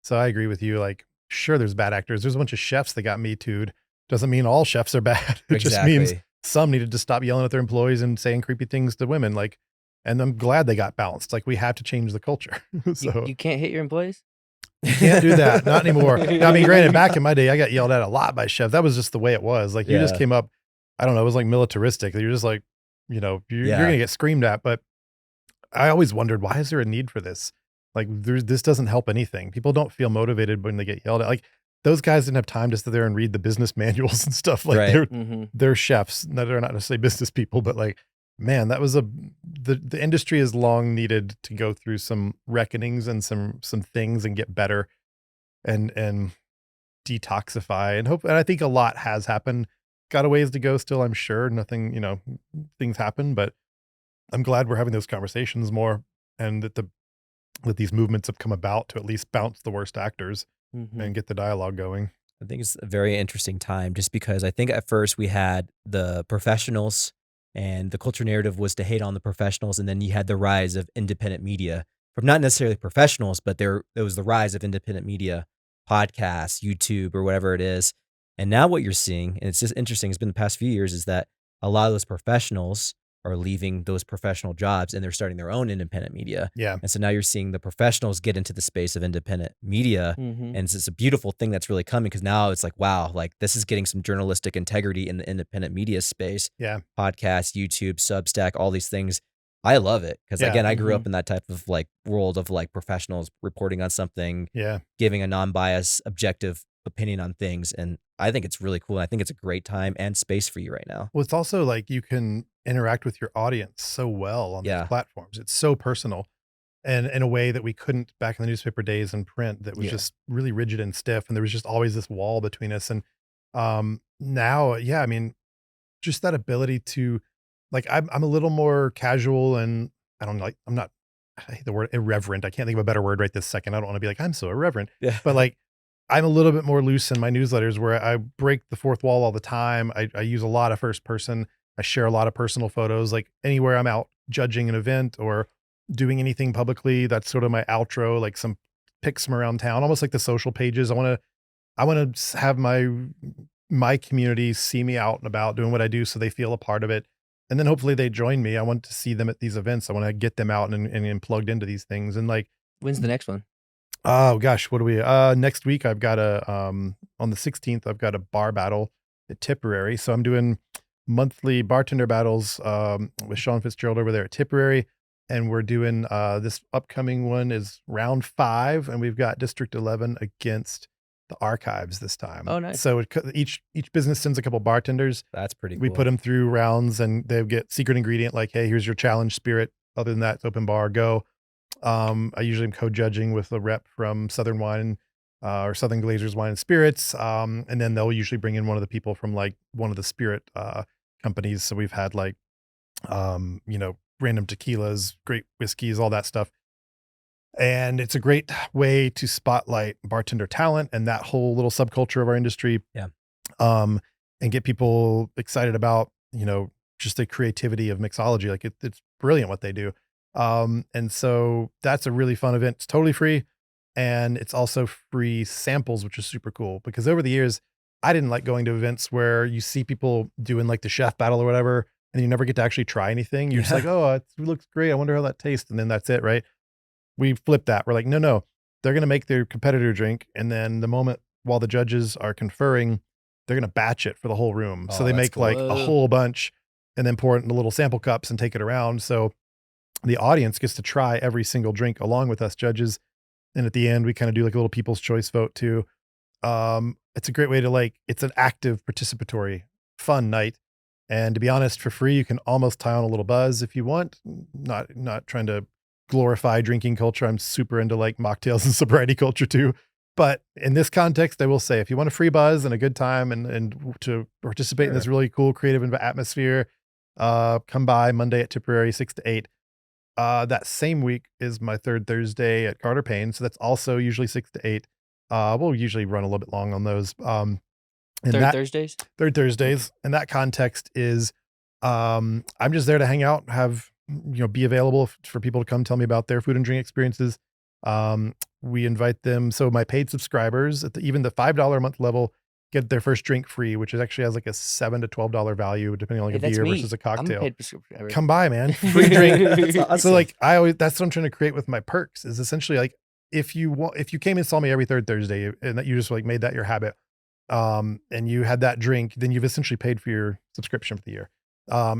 so I agree with you. Like, sure, there's bad actors. There's a bunch of chefs that got Me Too'd. Doesn't mean all chefs are bad. It just means Exactly. some needed to stop yelling at their employees and saying creepy things to women. Like, and I'm glad they got balanced. Like, we have to change the culture. So You can't hit your employees? you can't do that. Not anymore. Now, I mean, granted, back in my day, I got yelled at a lot by chefs. That was just the way it was. Like you just Yeah. came up, I don't know, it was like militaristic. You're just like, you're Yeah. going to get screamed at. But I always wondered, why is there a need for this? Like this doesn't help anything. People don't feel motivated when they get yelled at. Like those guys didn't have time to sit there and read the business manuals and stuff. Like Right. Mhm. they're chefs. They're not necessarily business people, but like, man, that was the industry has long needed to go through some reckonings and some things and get better and detoxify and hope. And I think a lot has happened. Got a ways to go still, I'm sure. Nothing, things happen, but I'm glad we're having those conversations more and that these movements have come about to at least bounce the worst actors Mhm. and get the dialogue going. I think it's a very interesting time just because I think at first we had the professionals and the culture narrative was to hate on the professionals. And then you had the rise of independent media from not necessarily professionals, but there was the rise of independent media, podcasts, YouTube, or whatever it is. And now what you're seeing, and it's just interesting, it's been the past few years, is that a lot of those professionals are leaving those professional jobs and they're starting their own independent media. Yeah. And so now you're seeing the professionals get into the space of independent media. Mhm. And it's just a beautiful thing that's really coming because now it's like, wow, like this is getting some journalistic integrity in the independent media space. Yeah. Podcasts, YouTube, Substack, all these things. I love it because Yeah. again, I grew up in that type of like world of like professionals reporting on something, Yeah. giving a non-biased, objective opinion on things. And I think it's really cool. I think it's a great time and space for you right now. Well, it's also like you can interact with your audience so well on Yeah. these platforms. It's so personal and in a way that we couldn't back in the newspaper days and print that was Yeah. just really rigid and stiff. And there was just always this wall between us. And now, yeah, I mean, just that ability to like, I'm a little more casual and I don't like, I hate the word irreverent. I can't think of a better word right this second. I don't want to be like, I'm so irreverent, Yeah. but like, I'm a little bit more loose in my newsletters where I break the fourth wall all the time. I use a lot of first person. I share a lot of personal photos, like anywhere I'm out judging an event or doing anything publicly. That's sort of my outro, like some pics from around town, almost like the social pages. I want to have my community see me out and about doing what I do so they feel a part of it. And then hopefully they join me. I want to see them at these events. I want to get them out and plugged into these things. And like, When's the next one? oh gosh, what do we, next week I've got on the 16th, I've got a bar battle at Tipperary. So I'm doing monthly bartender battles, with Sean Fitzgerald over there at Tipperary. And we're doing, this upcoming one is round 5 and we've got District 11 against the Archives this time. Oh, nice. So each business sends a couple bartenders. That's pretty cool. We put them through rounds and they get secret ingredient like, hey, here's your challenge spirit. Other than that, it's open bar, go. I usually am co-judging with a rep from Southern Wine, or Southern Glazers Wine and Spirits. And then they'll usually bring in one of the people from like one of the spirit companies. So we've had like, random tequilas, great whiskeys, all that stuff. And it's a great way to spotlight bartender talent and that whole little subculture of our industry. Yeah. And get people excited about, just the creativity of mixology. Like it's brilliant what they do. And so that's a really fun event. It's totally free. And it's also free samples, which is super cool because over the years, I didn't like going to events where you see people doing like the chef battle or whatever, and you never get to actually try anything. You're just like, oh, it looks great. I wonder how that tastes. And then that's it, right? We flipped that. We're like, no, they're going to make their competitor drink. And then the moment while the judges are conferring, they're going to batch it for the whole room. So Oh, they that's make cool. like a whole bunch and then pour it into little sample cups and take it around. So the audience gets to try every single drink along with us judges. And at the end, we kind of do like a little people's choice vote too. It's a great way to like, it's an active participatory fun night. And to be honest, for free, you can almost tie on a little buzz if you want. Not trying to glorify drinking culture. I'm super into like mocktails and sobriety culture too. But in this context, I will say, if you want a free buzz and a good time and to participate in this really cool creative atmosphere, come by Monday at Tipperary, 6 to 8. That same week is my third Thursday at Carter Payne. So that's also usually 6 to 8. We'll usually run a little bit long on those. And Thursdays? Third Thursdays. And that context is, I'm just there to hang out, have, be available for people to come tell me about their food and drink experiences. We invite them. So my paid subscribers at even the $5 a month level get their first drink free, which is actually has like a $7 to $12 value, depending on like a beer versus a cocktail. I'm a paid subscriber. Come by, man. Free drink. That's awesome. So like that's what I'm trying to create with my perks is essentially like, if you came and saw me every third Thursday and that you just like made that your habit, and you had that drink, then you've essentially paid for your subscription for the year,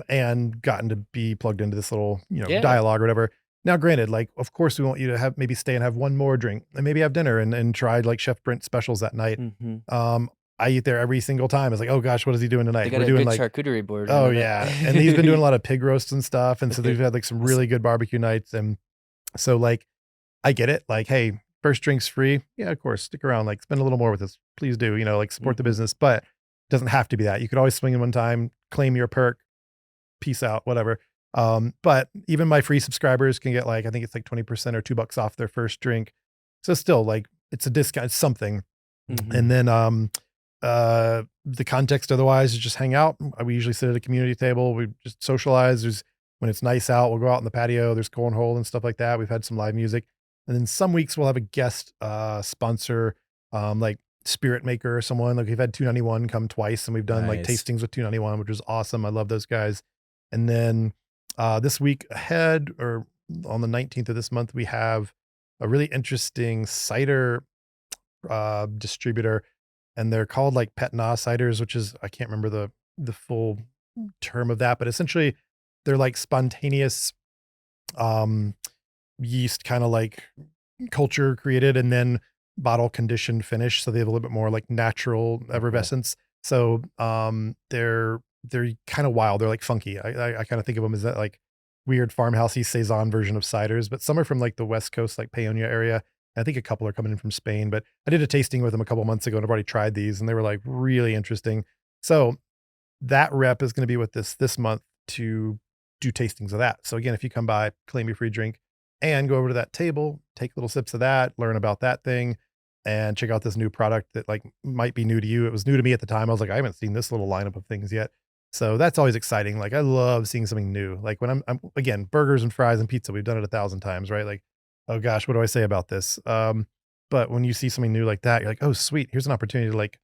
and gotten to be plugged into this little, dialogue or whatever. Now, granted, like, of course we want you to have maybe stay and have one more drink and maybe have dinner and try like Chef Brent specials that night. Mm-hmm. I eat there every single time. It's like, oh gosh, what is he doing tonight? They got We're a doing good like charcuterie board. Oh yeah. And he's been doing a lot of pig roasts and stuff. And so Okay. they've had like some really good barbecue nights. And so like, I get it. Like, hey, first drink's free. Yeah, of course. Stick around, like spend a little more with us. Please do, like support the business, but it doesn't have to be that. You could always swing in one time, claim your perk, peace out, whatever. But even my free subscribers can get like, I think it's like 20% or $2 off their first drink. So still like it's a discount, it's something. Mm-hmm. And then, the context otherwise is just hang out. We usually sit at a community table. We just socialize. When it's nice out, we'll go out in the patio. There's cornhole and stuff like that. We've had some live music. And then some weeks we'll have a guest, sponsor, like Spirit Maker or someone. Like we've had 291 come twice and we've done like Nice. tastings with 291, which is awesome. I love those guys. And then, this week ahead or on the 19th of this month, we have a really interesting cider, distributor. And they're called like Pet Na ciders, which is, I can't remember the full term of that, but essentially they're like spontaneous, yeast kind of like culture created and then bottle conditioned finish. So they have a little bit more like natural effervescence. So, they're kind of wild. They're like funky. I kind of think of them as that like weird farmhousey Saison version of ciders, but some are from like the West Coast, like Paonia area. I think a couple are coming in from Spain, but I did a tasting with them a couple months ago and I've already tried these and they were like really interesting. So that rep is going to be with this month to do tastings of that. So again, if you come by, claim your free drink and go over to that table, take little sips of that, learn about that thing and check out this new product that like might be new to you. It was new to me at the time. I was like, I haven't seen this little lineup of things yet. So that's always exciting. Like I love seeing something new. Like when I'm again, burgers and fries and pizza, we've done it 1,000 times, right? Like, oh gosh, what do I say about this? But when you see something new like that, you're like, oh, sweet. Here's an opportunity to like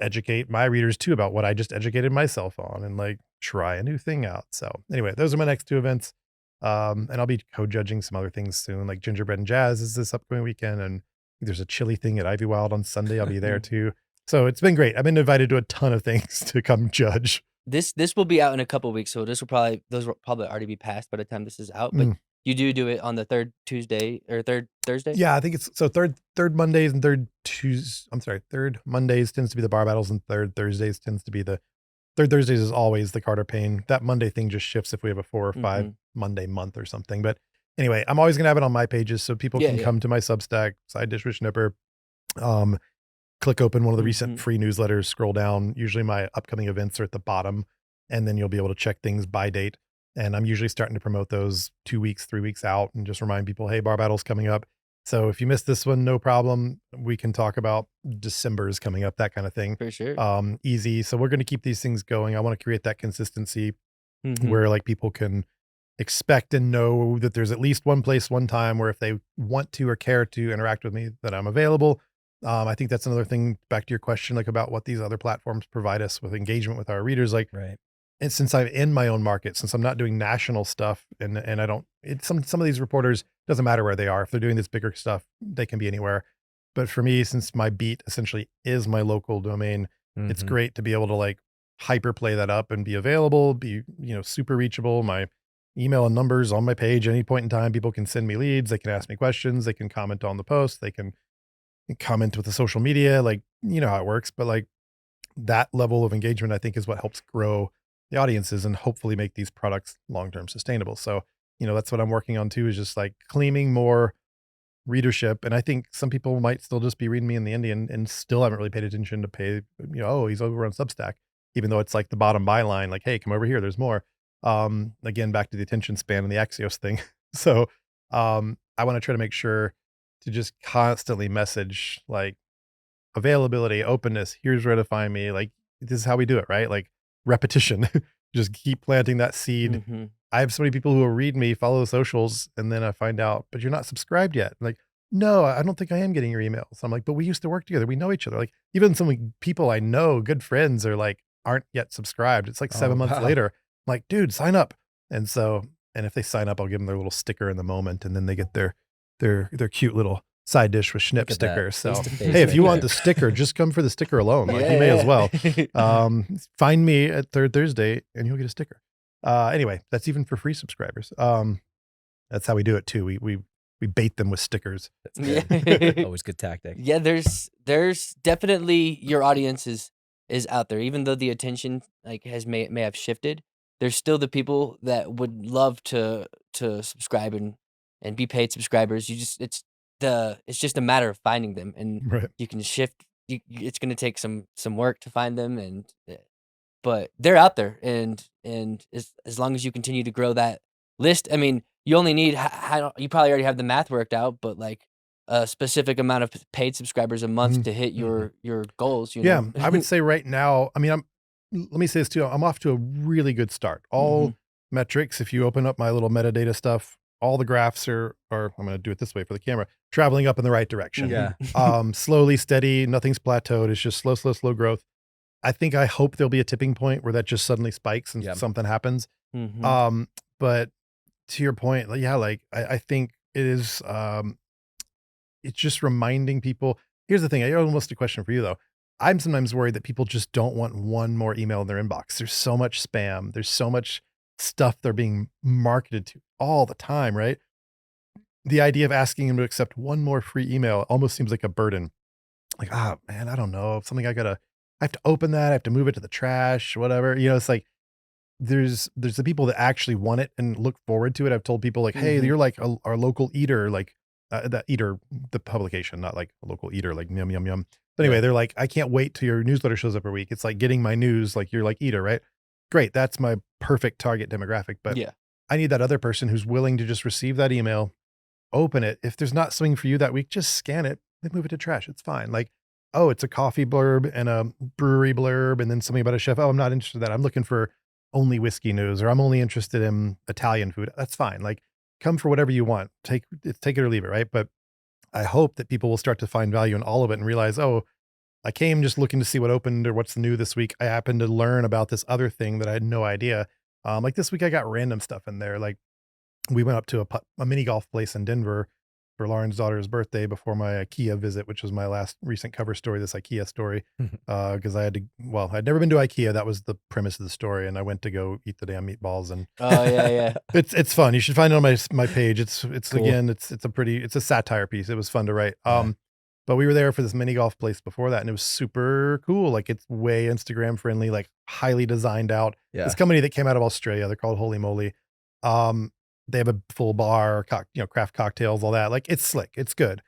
educate my readers too about what I just educated myself on and like try a new thing out. So anyway, those are my next two events. And I'll be co-judging some other things soon, like Gingerbread and Jazz is this upcoming weekend. And there's a chili thing at Ivy Wild on Sunday. I'll be there too. So it's been great. I've been invited to a ton of things to come judge. This will be out in a couple of weeks, so those will probably already be passed by the time this is out. But you do it on the third Tuesday or third Thursday? Yeah, I think it's so third Mondays and third Mondays tends to be the bar battles and third Thursdays tends to be the third Thursdays is always the Carter Payne. That Monday thing just shifts if we have a 4 or 5 Monday month or something. But anyway, I'm always gonna have it on my pages so people can come to my Substack, Side Dish with Schniper. Click open one of the recent free newsletters, scroll down. Usually my upcoming events are at the bottom, and then you'll be able to check things by date. And I'm usually starting to promote those 2 weeks, 3 weeks out and just remind people, hey, bar battle's coming up. So if you missed this one, no problem. We can talk about December's coming up, that kind of thing. For sure. Easy. So we're going to keep these things going. I want to create that consistency where like people can expect and know that there's at least one place, one time where if they want to or care to interact with me, that I'm available. I think that's another thing back to your question, like about what these other platforms provide us with engagement with our readers. Like, Right. and since I'm in my own market, since I'm not doing national stuff and I don't, some of these reporters, doesn't matter where they are. If they're doing this bigger stuff, they can be anywhere. But for me, since my beat essentially is my local domain, it's Mhm. great to be able to like hyperplay that up and be available, be, super reachable. My email and numbers on my page, any point in time, people can send me leads. They can ask me questions. They can comment on the post. They can comment with the social media, like, you know how it works, but like that level of engagement, I think, is what helps grow the audiences and hopefully make these products long-term sustainable. So, that's what I'm working on too, is just like claiming more readership. And I think some people might still just be reading me in the indie and still haven't really paid attention to pay, oh, he's over on Substack, even though it's like the bottom byline, like, hey, come over here, there's more. Again, back to the attention span and the Axios thing. So, I want to try to make sure to just constantly message like availability, openness, here's where to find me. Like, this is how we do it, right? Like repetition, just keep planting that seed. Mhm. I have so many people who will read me, follow the socials, and then I find out, but you're not subscribed yet. I'm like, no, I don't think I am getting your emails. I'm like, but we used to work together. We know each other. Like, even some people I know, good friends, are like, aren't yet subscribed. It's like 7 months wow. later. I'm like, dude, sign up. And so, and if they sign up, I'll give them their little sticker in the moment, and then they get their cute little side dish with Schnipp Look at that. sticker. So, Face-to-face hey, if right you want there. the sticker, just come for the sticker alone. Like, you may as well. Find me at Third Thursday and you'll get a sticker. Anyway, that's even for free subscribers. That's how we do it too. We bait them with stickers. That's good. Yeah. Always good tactic. Yeah, there's definitely your audience is out there. Even though the attention like may have shifted, there's still the people that would love to subscribe and be paid subscribers. It's just a matter of finding them, and Right. you can shift. It's going to take some work to find them, but they're out there, and as long as you continue to grow that list, I mean, you only need you probably already have the math worked out, but like a specific amount of paid subscribers a month Mhm. to hit your goals. You Yeah, know? I would say right now, I mean, let me say this too. I'm off to a really good start. All metrics, if you open up my little metadata stuff, all the graphs are I'm going to do it this way for the camera, traveling up in the right direction. Yeah. Slowly, steady, nothing's plateaued. It's just slow growth. I hope there'll be a tipping point where that just suddenly spikes and Yeah. something happens. Mhm. But to your point, like, yeah, like I think it is, it's just reminding people. Here's the thing. I almost a question for you though. I'm sometimes worried that people just don't want one more email in their inbox. There's so much spam. There's so much stuff they're being marketed to all the time, right? The idea of asking them to accept one more free email almost seems like a burden. Like, man, I don't know. Something I have to open that. I have to move it to the trash, whatever. It's like, there's the people that actually want it and look forward to it. I've told people like, hey, Mhm. you're like our local eater, like the eater, the publication, not like a local eater, like yum, yum, yum. But anyway, Yeah. they're like, I can't wait till your newsletter shows up every week. It's like getting my news, like you're like eater, right? Great. That's my perfect target demographic. But Yeah. I need that other person who's willing to just receive that email, open it. If there's not something for you that week, just scan it, then move it to trash. It's fine. Like, oh, it's a coffee blurb and a brewery blurb and then something about a chef. Oh, I'm not interested in that. I'm looking for only whiskey news, or I'm only interested in Italian food. That's fine. Like, come for whatever you want. Take it or leave it, right? But I hope that people will start to find value in all of it and realize, oh, I came just looking to see what opened or what's new this week. I happened to learn about this other thing that I had no idea. Like this week, I got random stuff in there. Like, we went up to a mini golf place in Denver for Lauren's daughter's birthday before my IKEA visit, which was my last recent cover story, this IKEA story. Because I'd never been to IKEA. That was the premise of the story. And I went to go eat the damn meatballs. And Oh yeah. it's fun. You should find it on my page. It's Cool. again, it's a satire piece. It was fun to write. Yeah. But we were there for this mini golf place before that, and it was super cool. Like, it's way Instagram friendly, like highly designed out. Yeah. This company that came out of Australia, they're called Holy Moly. They have a full bar, craft cocktails, all that. Like, it's slick. It's good.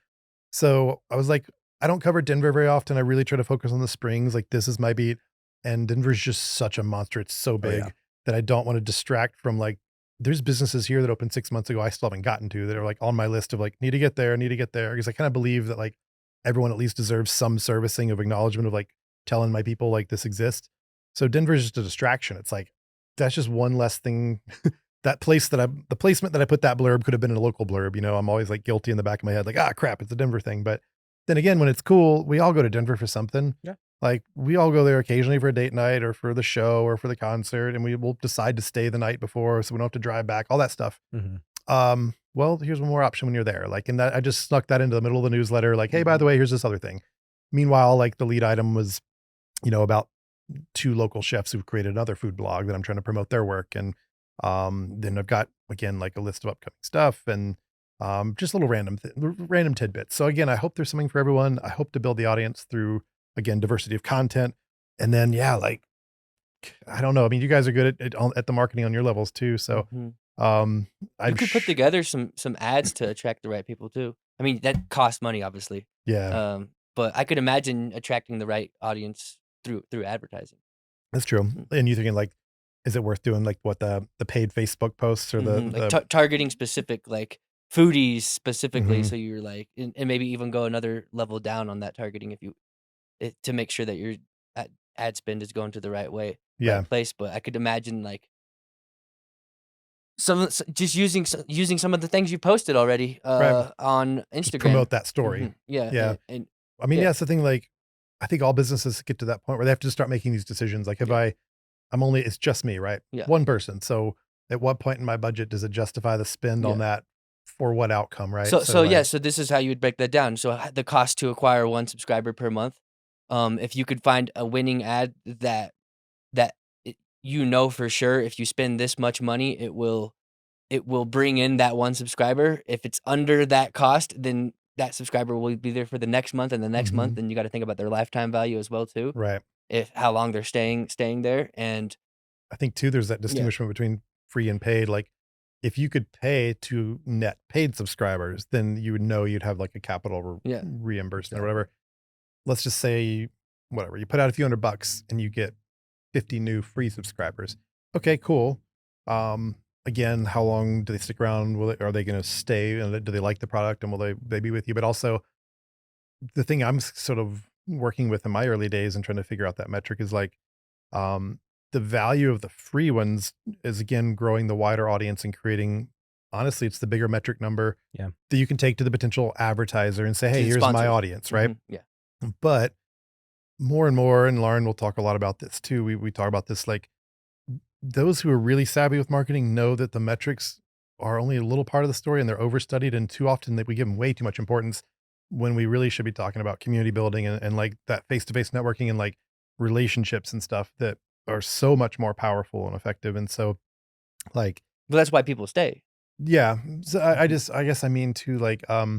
So I was like, I don't cover Denver very often. I really try to focus on the Springs. Like, this is my beat. And Denver's just such a monster. It's so big yeah. that I don't want to distract from, like, there's businesses here that opened 6 months ago I still haven't gotten to, that are like on my list of like, need to get there. Because I kind of believe that like everyone at least deserves some servicing of acknowledgement of like telling my people like this exists. So Denver's just a distraction. It's like, that's just one less thing the placement that I put that blurb could have been in a local blurb. I'm always like guilty in the back of my head, like, crap, it's a Denver thing. But then again, when it's cool, we all go to Denver for something. Yeah. Like we all go there occasionally for a date night or for the show or for the concert, and we will decide to stay the night before so we don't have to drive back, all that stuff. Mm-hmm. Well, here's one more option when you're there. Like, and that I just snuck that into the middle of the newsletter. Like, hey, by the way, here's this other thing. Meanwhile, like the lead item was, about 2 local chefs who've created another food blog that I'm trying to promote their work. And then I've got, again, like a list of upcoming stuff and just little random tidbits. So again, I hope there's something for everyone. I hope to build the audience through, again, diversity of content. And then, yeah, like, I don't know. I mean, you guys are good at the marketing on your levels too. So you could put together some ads to attract the right people too. I mean, that costs money, obviously. Yeah. But I could imagine attracting the right audience through advertising. That's true. And you thinking like, is it worth doing like what the paid Facebook posts or like targeting specific like foodies specifically? So you're like, and maybe even go another level down on that targeting to make sure that your ad spend is going to the right right place. But I could imagine like just using some of the things you posted already on Instagram. Just promote that story. Yeah. And I mean, it's the thing, like, I think all businesses get to that point where they have to start making these decisions. Like if it's just me, right? Yeah. One person. So at what point in my budget does it justify the spend on that for what outcome, right? So this is how you would break that down. So the cost to acquire 1 subscriber per month. If you could find a winning ad that for sure, if you spend this much money, it will bring in that 1 subscriber. If it's under that cost, then that subscriber will be there for the next month and the next month. And you got to think about their lifetime value as well too. Right. How long they're staying there. And I think too, there's that distinguishment between free and paid. Like if you could pay to net paid subscribers, then you would know you'd have like a capital reimbursement or whatever. Let's just say whatever, you put out a few $100 and you get 50 new free subscribers. Okay, cool. Again, how long do they stick around? Are they going to stay? And do they like the product? And will they be with you? But also, the thing I'm sort of working with in my early days and trying to figure out that metric is like, the value of the free ones is again growing the wider audience and creating. Honestly, it's the bigger metric number that you can take to the potential advertiser and say, "Hey, here's my audience," right? Yeah. But more and more, and Lauren will talk a lot about this too. We talk about this like. Those who are really savvy with marketing know that the metrics are only a little part of the story and they're overstudied, and too often that we give them way too much importance when we really should be talking about community building and like that face-to-face networking and like relationships and stuff that are so much more powerful and effective. And so like, but that's why people stay. Yeah. So I guess I mean to like, I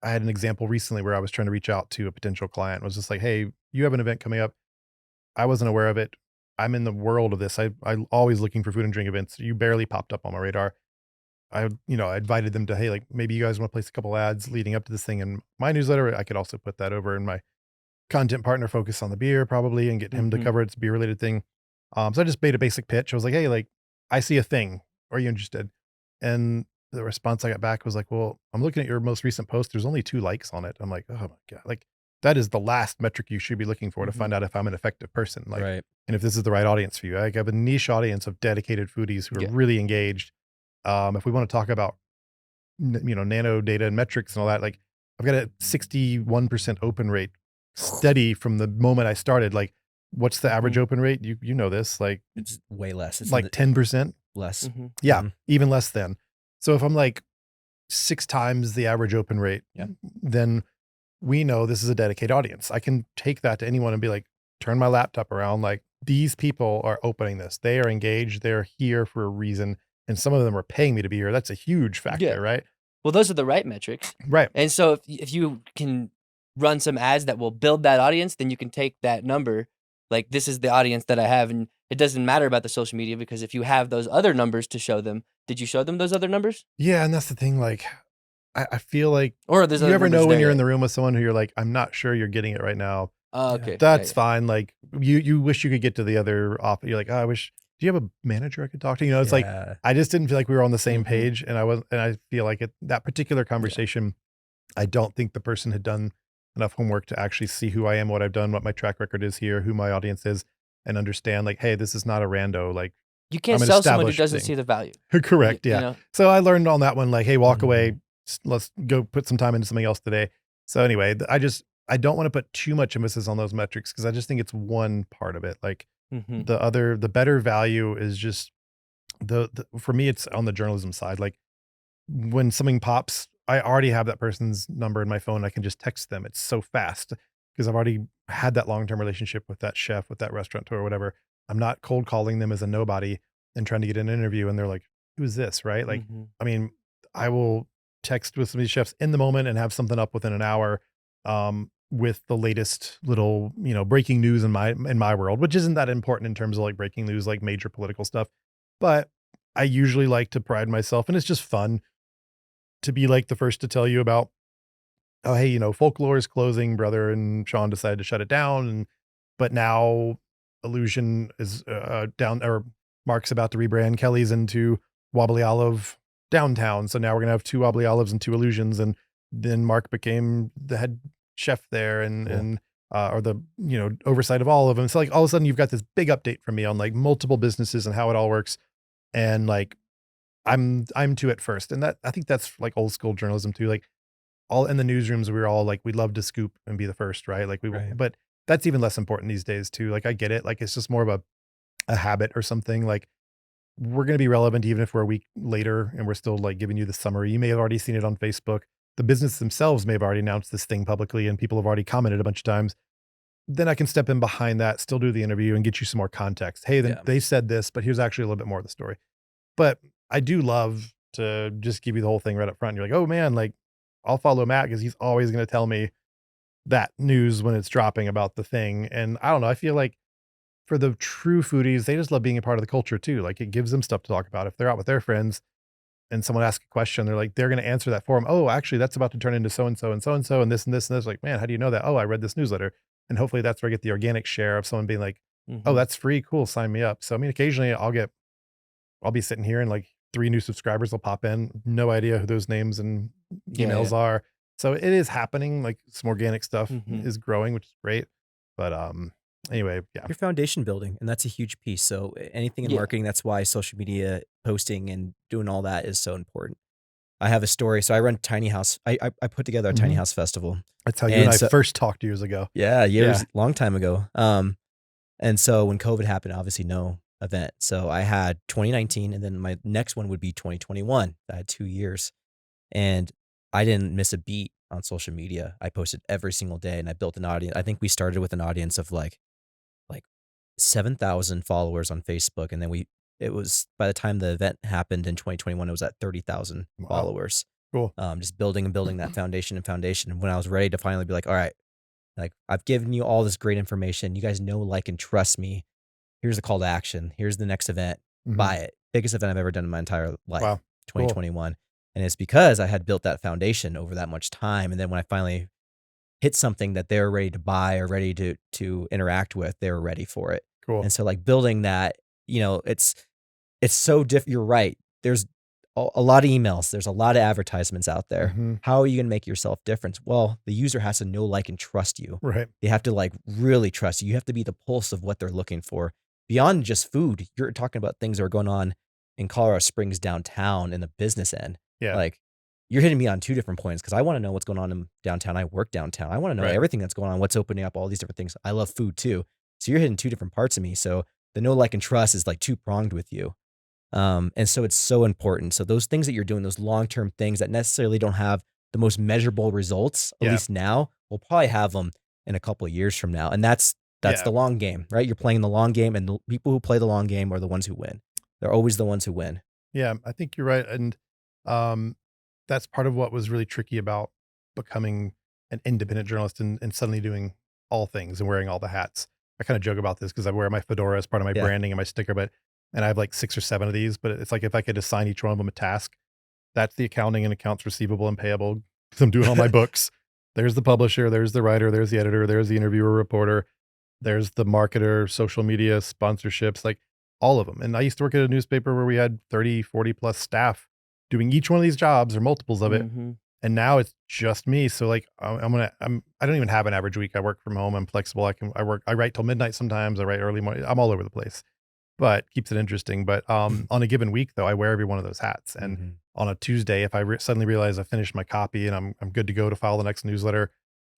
had an example recently where I was trying to reach out to a potential client. It was just like, hey, you have an event coming up. I wasn't aware of it. I'm in the world of this. I'm always looking for food and drink events. You barely popped up on my radar. I invited them to, hey, like maybe you guys want to place a couple ads leading up to this thing in my newsletter. I could also put that over in my content partner focus on the beer probably and get him to cover its beer related thing. So I just made a basic pitch. I was like, hey, like I see a thing. Are you interested? And the response I got back was like, well, I'm looking at your most recent post. There's only 2 likes on it. I'm like, oh my God. Like that is the last metric you should be looking for to find out if I'm an effective person. Like, and if this is the right audience for you. I have a niche audience of dedicated foodies who are really engaged. If we want to talk about, nano data and metrics and all that, like I've got a 61% open rate steady from the moment I started. Like what's the average open rate? You know this, like it's way less. It's like 10% less. Yeah. Even less than. So if I'm like 6 times the average open rate, then we know this is a dedicated audience. I can take that to anyone and be like, turn my laptop around. Like these people are opening this. They are engaged. They're here for a reason. And some of them are paying me to be here. That's a huge factor, right? Well, those are the right metrics. Right. And so if you can run some ads that will build that audience, then you can take that number, like this is the audience that I have. And it doesn't matter about the social media because if you have those other numbers to show them, did you show them those other numbers? Yeah. And that's the thing. Like, I feel like, or there's you ever know when you're in the room with someone who you're like, I'm not sure you're getting it right now. Okay. That's fine. Like you wish you could get to the other off. You're like, oh, I wish, do you have a manager I could talk to? It's like, I just didn't feel like we were on the same page. And I feel like that particular conversation, I don't think the person had done enough homework to actually see who I am, what I've done, what my track record is here, who my audience is, and understand like, hey, this is not a rando. Like You can't I'm an sell someone who established doesn't thing. see the value. Correct. You Yeah. know? So I learned on that one, like, hey, walk Mhm. away. Let's go put some time into something else today. So anyway, I don't want to put too much emphasis on those metrics because I just think it's one part of it. Like Mm-hmm. the better value is just for me, it's on the journalism side. Like when something pops, I already have that person's number in my phone. I can just text them. It's so fast because I've already had that long-term relationship with that chef, with that restaurateur or whatever. I'm not cold calling them as a nobody and trying to get an interview. And they're like, who's this? Right. Like, Mhm. I mean, I will text with some of these chefs in the moment and have something up within an hour, with the latest little, breaking news in my world, which isn't that important in terms of like breaking news, like major political stuff. But I usually like to pride myself, and it's just fun to be like the first to tell you about, oh, hey, Folklore is closing, brother and Sean decided to shut it down. But now Illusion is down, or Mark's about to rebrand Kelly's into Wobbly Olive downtown. So now we're going to have 2 Wobbly Olives and 2 Illusions. And then Mark became the head chef there Cool. or the, oversight of all of them. So like all of a sudden you've got this big update from me on like multiple businesses and how it all works. And like, I'm to it first. And I think that's like old school journalism too. Like all in the newsrooms, we were all like, we'd love to scoop and be the first, right? Like Right. but that's even less important these days too. Like I get it. Like it's just more of a habit or something. Like we're going to be relevant even if we're a week later and we're still like giving you the summary. You may have already seen it on Facebook. The business themselves may have already announced this thing publicly and people have already commented a bunch of times. Then I can step in behind that, still do the interview and get you some more context. Hey, then Yeah. they said this, but here's actually a little bit more of the story. But I do love to just give you the whole thing right up front. You're like, oh man, like I'll follow Matt because he's always going to tell me that news when it's dropping about the thing. And I don't know, I feel like for the true foodies, they just love being a part of the culture too. Like it gives them stuff to talk about. If they're out with their friends and someone asks a question, they're going to answer that for them. Oh, actually, that's about to turn into so and so and so and so and this and this and this. Like, man, how do you know that? Oh, I read this newsletter. And hopefully that's where I get the organic share of someone being like, oh, that's free. Cool. Sign me up. So, I mean, occasionally I'll be sitting here and like 3 new subscribers will pop in. No idea who those names and emails are. So it is happening. Like some organic stuff is growing, which is great. But anyway, yeah. Your foundation building, and that's a huge piece. So anything in Yeah. marketing, that's why social media posting and doing all that is so important. I have a story. So I run Tiny House. I put together a Tiny House festival. That's how you And and I so- first talked years ago. Yeah, long time ago. And so when COVID happened, obviously no event. So I had 2019, and then my next one would be 2021. I had 2 years, and I didn't miss a beat on social media. I posted every single day, and I built an audience. I think we started with an audience of like 7,000 followers on Facebook, and then it was by the time the event happened in 2021, it was at 30,000 Wow. followers. Cool. Just building and building that foundation. And when I was ready to finally be like, all right, like I've given you all this great information. You guys know, like, and trust me. Here's the call to action. Here's the next event. Mhm. Buy it. Biggest event I've ever done in my entire life. Wow. 2021. And it's because I had built that foundation over that much time. And then when I finally hit something that they're ready to buy or ready to interact with, they were ready for it. Cool. And so like building that, it's so different. You're right. There's a lot of emails. There's a lot of advertisements out there. Mhm. How are you going to make yourself different? Well, the user has to know, like, and trust you. Right. They have to like really trust you. You have to be the pulse of what they're looking for. Beyond just food, you're talking about things that are going on in Colorado Springs downtown in the business end. Yeah. Like you're hitting me on 2 different points because I want to know what's going on in downtown. I work downtown. I want to know Right. everything that's going on, what's opening up, all these different things. I love food too. So you're hitting 2 different parts of me. So the know, like, and trust is like 2-pronged with you. And so it's so important. So those things that you're doing, those long-term things that necessarily don't have the most measurable results, at Yeah. least now, we'll probably have them in a couple of years from now. And that's Yeah. the long game, right? You're playing the long game, and the people who play the long game are the ones who win. They're always the ones who win. Yeah, I think you're right. And that's part of what was really tricky about becoming an independent journalist and suddenly doing all things and wearing all the hats. I kind of joke about this because I wear my fedora as part of my Yeah. branding and my sticker, and I have like 6 or 7 of these, but it's like if I could assign each one of them a task, that's the accounting and accounts receivable and payable because I'm doing all my books. There's the publisher, there's the writer, there's the editor, there's the interviewer, reporter, there's the marketer, social media, sponsorships, like all of them. And I used to work at a newspaper where we had 30, 40 plus staff doing each one of these jobs or multiples of it. And now it's just me. So like I don't even have an average week. I work from home. I'm flexible. I write till midnight sometimes. I write early morning. I'm all over the place. but keeps it interesting. But on a given week though, I wear every one of those hats. And Mhm. on a Tuesday, if I suddenly realize I finished my copy and I'm good to go to file the next newsletter,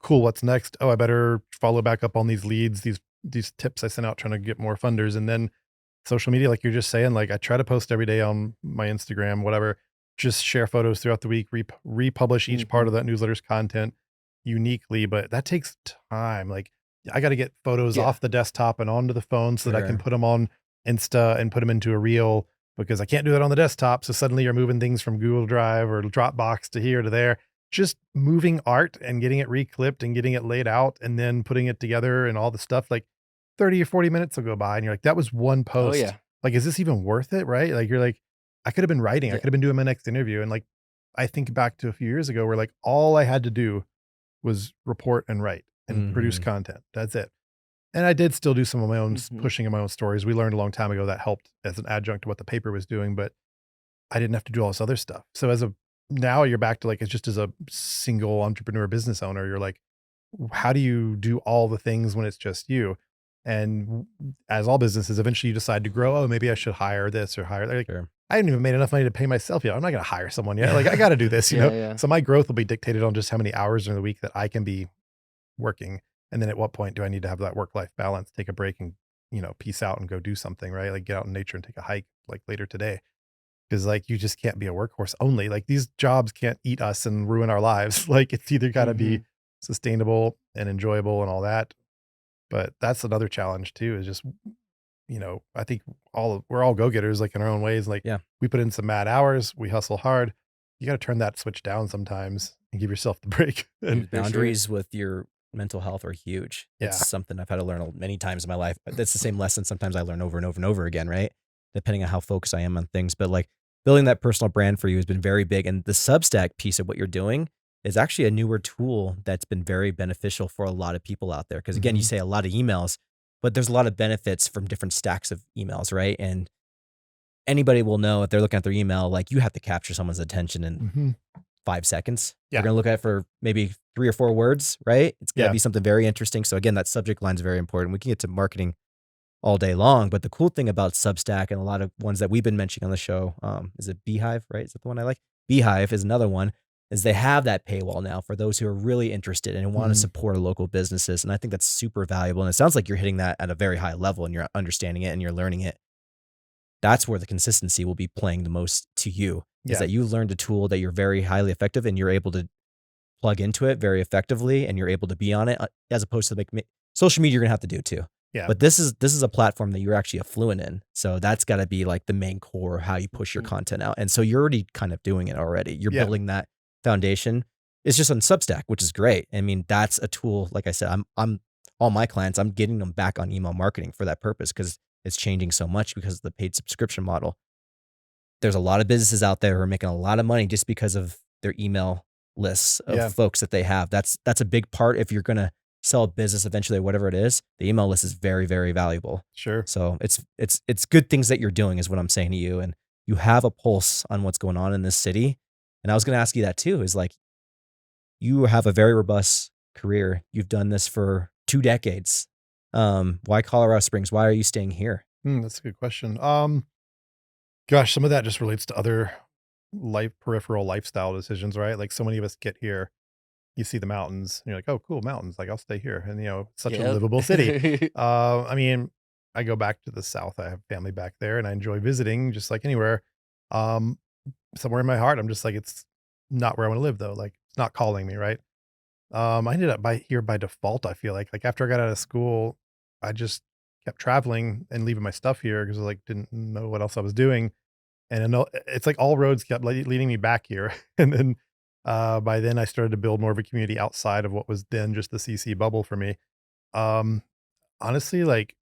cool. What's next? Oh, I better follow back up on these leads, these tips I sent out trying to get more funders. And then social media, like you're just saying, like I try to post every day on my Instagram, whatever, just share photos throughout the week, republish each part of that newsletter's content uniquely, but that takes time. Like I got to get photos Yeah. off the desktop and onto the phone so that I can Sure. put them on Insta and put them into a reel because I can't do that on the desktop. So suddenly you're moving things from Google Drive or Dropbox to here to there. Just moving art and getting it reclipped and getting it laid out and then putting it together and all the stuff, like 30 or 40 minutes will go by and you're like, that was one Oh post. yeah. Like, is this even worth it? Right. Like you're like, I could have been writing, I Yeah. could have been doing my next interview. And like, I think back to a few years ago where like all I had to do was report and write and produce Mhm. content. That's it. And I did still do some of my own Mhm. pushing of my own stories. We learned a long time ago that helped as an adjunct to what the paper was doing, but I didn't have to do all this other stuff. So now you're back to like, it's just as a single entrepreneur business owner, you're like, how do you do all the things when it's just you? And as all businesses, eventually you decide to grow. Oh, maybe I should hire this or hire that. Like, Sure. I haven't even made enough money to pay myself yet. I'm not going to hire someone yet. Like I got to do this, you know? Yeah. So my growth will be dictated on just how many hours during the week that I can be working. And then at what point do I need to have that work-life balance, take a break and, peace out and go do something, right? Like get out in nature and take a hike like later today. Cause like, you just can't be a workhorse only. Like these jobs can't eat us and ruin our lives. Like it's either got to be sustainable and enjoyable and all that. But that's another challenge too, is just, I think we're all go-getters like in our own ways. Like Yeah. we put in some mad hours, we hustle hard. You got to turn that switch down sometimes and give yourself the break. And For sure. Boundaries with your mental health are huge. Yeah. It's something I've had to learn many times in my life. That's the same lesson sometimes I learn over and over and over again, right? Depending on how focused I am on things. But like building that personal brand for you has been very big. And the Substack piece of what you're doing is actually a newer tool that's been very beneficial for a lot of people out there. Because again, you Mhm. say a lot of emails, but there's a lot of benefits from different stacks of emails, right? And anybody will know if they're looking at their email, like you have to capture someone's attention in Mhm. 5 seconds. Yeah. You're going to look at it for maybe 3 or 4 words, right? It's going to Yeah. be something very interesting. So again, that subject line is very important. We can get to marketing all day long, but the cool thing about Substack and a lot of ones that we've been mentioning on the show, is it Beehive, right? Is that the one I like? Beehive is another one, is they have that paywall now for those who are really interested and want to Mhm. support local businesses. And I think that's super valuable. And it sounds like you're hitting that at a very high level and you're understanding it and you're learning it. That's where the consistency will be playing the most to you, is Yeah. that you learned a tool that you're very highly effective and you're able to plug into it very effectively and you're able to be on it, as opposed to like social media, you're gonna have to do too. Yeah. But this is a platform that you're actually fluent in. So that's got to be like the main core of how you push your content out. And so you're already kind of doing it already. You're Yeah. building that foundation. It's just on Substack, which is great. I mean, that's a tool. Like I said, I'm all my clients, I'm getting them back on email marketing for that purpose because it's changing so much because of the paid subscription model. There's a lot of businesses out there who are making a lot of money just because of their email lists of Yeah. folks that they have. That's a big part. If you're going to sell a business eventually, whatever it is, the email list is very, very valuable. Sure. So it's good things that you're doing is what I'm saying to you. And you have a pulse on what's going on in this city. And I was going to ask you that too, is like, you have a very robust career. You've done this for 2 decades. Why Colorado Springs? Why are you staying here? That's a good question. Gosh, some of that just relates to other peripheral lifestyle decisions, right? Like so many of us get here, you see the mountains, and you're like, oh, cool, mountains. Like I'll stay here. And such a Yep. livable city. I mean, I go back to the South. I have family back there and I enjoy visiting just like anywhere. Um, Somewhere in my heart, I'm just like, it's not where I want to live though. Like it's not calling me, right? I ended up here by default. I feel like after I got out of school, I just kept traveling and leaving my stuff here because I like didn't know what else I was doing. And I know it's like all roads kept leading me back here. And then by then I started to build more of a community outside of what was then just the CC bubble for me. Um, Honestly, like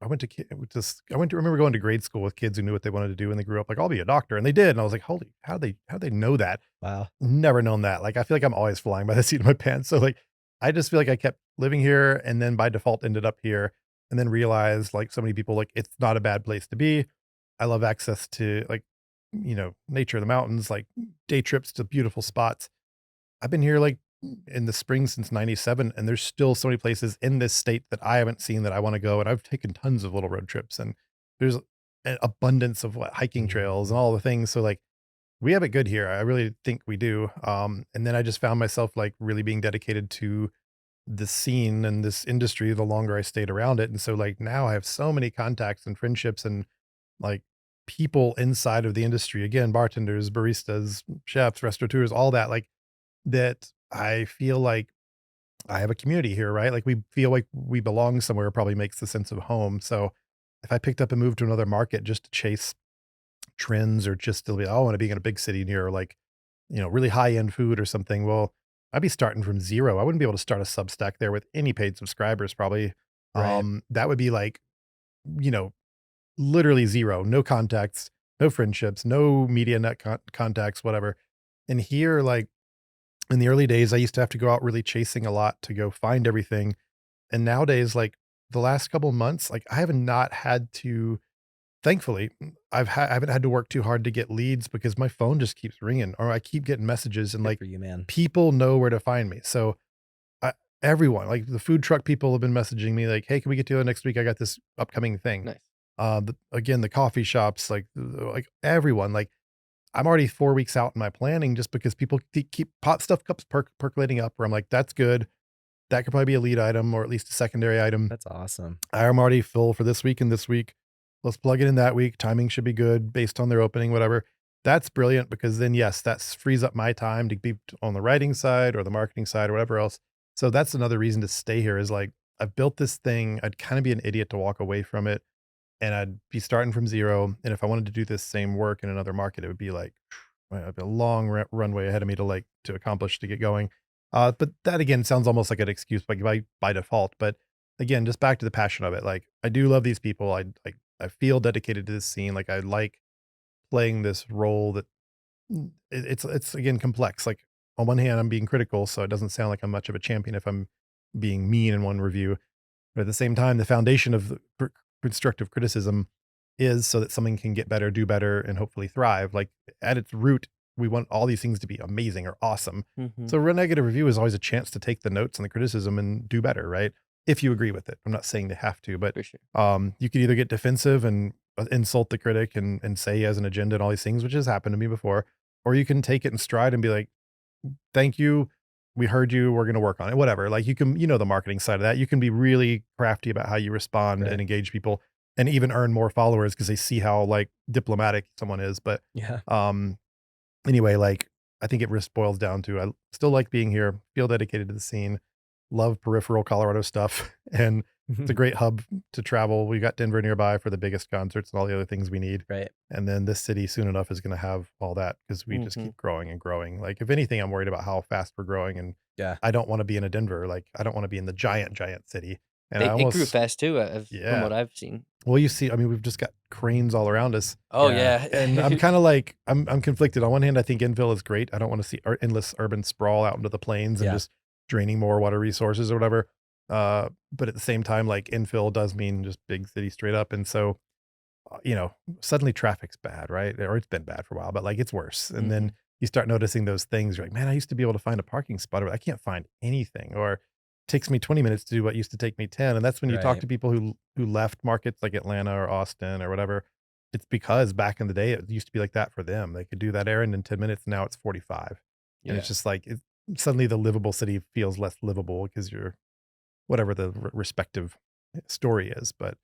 I went to remember going to grade school with kids who knew what they wanted to do when they grew up. Like I'll be a doctor, and they did. And I was like, holy, how they know that? Wow. Never known that. Like I feel like I'm always flying by the seat of my pants. So like I just feel like I kept living here, and then by default ended up here, and then realized like so many people like it's not a bad place to be. I love access to like nature, the mountains, like day trips to beautiful spots. I've been here like in the spring since 97 and there's still so many places in this state that I haven't seen that I want to go. And I've taken tons of little road trips and there's an abundance of hiking trails and all the things. So like we have it good here. I really think we do. And then I just found myself like really being dedicated to the scene and this industry the longer I stayed around it. And so like now I have so many contacts and friendships and like people inside of the industry, again, bartenders, baristas, chefs, restaurateurs, all that, like that I feel like I have a community here, right? Like we feel like we belong somewhere probably makes the sense of home. So if I picked up and moved to another market just to chase trends or just to be, oh, I want to be in a big city near like, really high end food or something. Well, I'd be starting from zero. I wouldn't be able to start a Substack there with any paid subscribers, probably. Right. That would be like, you know, literally zero, no contacts, no friendships, no media net contacts, whatever. And here, like in the early days, I used to have to go out really chasing a lot to go find everything. And nowadays, like the last couple months, like I have not had to, thankfully, I haven't had to work too hard to get leads because my phone just keeps ringing or I keep getting messages and Good like for you, man. people know where to find me. So everyone, like the food truck people have been messaging me like, hey, can we get to it next week? I got this upcoming thing. Nice. Again, the coffee shops, like everyone, like I'm already 4 weeks out in my planning just because people keep pot stuff keeps percolating up where I'm like, that's good. That could probably be a lead item or at least a secondary item. That's awesome. I'm already full for this week and this week. Let's plug it in that week. Timing should be good based on their opening, whatever. That's brilliant because then, yes, that frees up my time to be on the writing side or the marketing side or whatever else. So that's another reason to stay here is like, I've built this thing. I'd kind of be an idiot to walk away from it and I'd be starting from zero. And if I wanted to do this same work in another market, it would be like a long runway ahead of me to accomplish, to get going. But that again sounds almost like an excuse by default. But again, just back to the passion of it. Like I do love these people. I feel dedicated to this scene. Like I like playing this role that it's again complex. Like on one hand, I'm being critical, so it doesn't sound like I'm much of a champion if I'm being mean in one review. But at the same time, the foundation of the constructive criticism is so that something can get better, do better, and hopefully thrive. Like at its root, we want all these things to be amazing or awesome. Mhm. So a negative review is always a chance to take the notes and the criticism and do better, right? If you agree with it. I'm not saying they have to, but For sure. you could either get defensive and insult the critic and say he has an agenda and all these things, which has happened to me before, or you can take it in stride and be like, thank you. We heard you. We're going to work on it. Whatever. Like you can, the marketing side of that. You can be really crafty about how you respond Right. and engage people and even earn more followers because they see how like diplomatic someone is. But Yeah. anyway, like I think it just boils down to I still like being here, feel dedicated to the scene, love peripheral Colorado stuff, and it's a great hub to travel. We got Denver nearby for the biggest concerts and all the other things we need. Right. And then this city soon enough is going to have all that because we just keep growing and growing. Like if anything, I'm worried about how fast we're growing, and Yeah. I don't want to be in a Denver. Like I don't want to be in the giant city. And It grew fast too, from Yeah. what I've seen. well, you see, I mean, we've just got cranes all around us. Oh Yeah. yeah. And I'm kind of like, I'm conflicted. On one hand, I think infill is great. I don't want to see endless urban sprawl out into the plains and Yeah. just draining more water resources or whatever. But at the same time, like infill does mean just big city straight up. And so, suddenly traffic's bad, right? Or it's been bad for a while, but like it's worse. And then you start noticing those things. You're like, man, I used to be able to find a parking spot, but I can't find anything. Or it takes me 20 minutes to do what used to take me 10. And that's when you talk Right. to people who left markets like Atlanta or Austin or whatever. It's because back in the day, it used to be like that for them. They could do that errand in 10 minutes. Now it's 45. And Yeah. it's just like, suddenly the livable city feels less livable because you're whatever the respective story is. But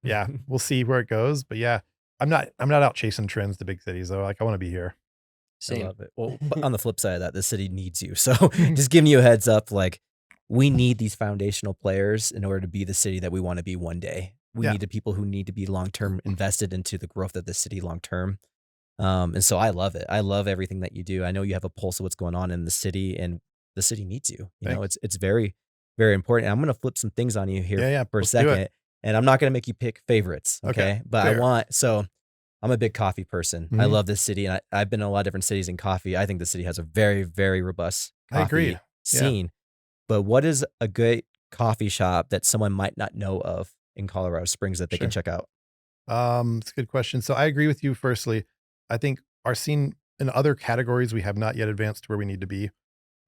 yeah, we'll see where it goes. But yeah, I'm not out chasing trends to big cities though. Like I want to be here. I Same. love it. Well, but on the flip side of that, the city needs you. So just giving you a heads up, like we need these foundational players in order to be the city that we want to be one day. We Yeah. need the people who need to be long-term invested into the growth of the city long-term. And so I love it. I love everything that you do. I know you have a pulse of what's going on in the city, and the city needs you. You know, it's very, very important. And I'm going to flip some things on you here Yeah, for a let's do it. second. And I'm not going to make you pick favorites. Okay, Okay. But fair. I'm a big coffee person. I Mhm. love this city, and I've been in a lot of different cities in coffee. I think the city has a very, very robust I agree. coffee scene. But what is a good coffee shop that someone might not know of in Colorado Springs that they can Sure. check out? It's a good question. So I agree with you. Firstly, I think our scene in other categories, we have not yet advanced to where we need to be,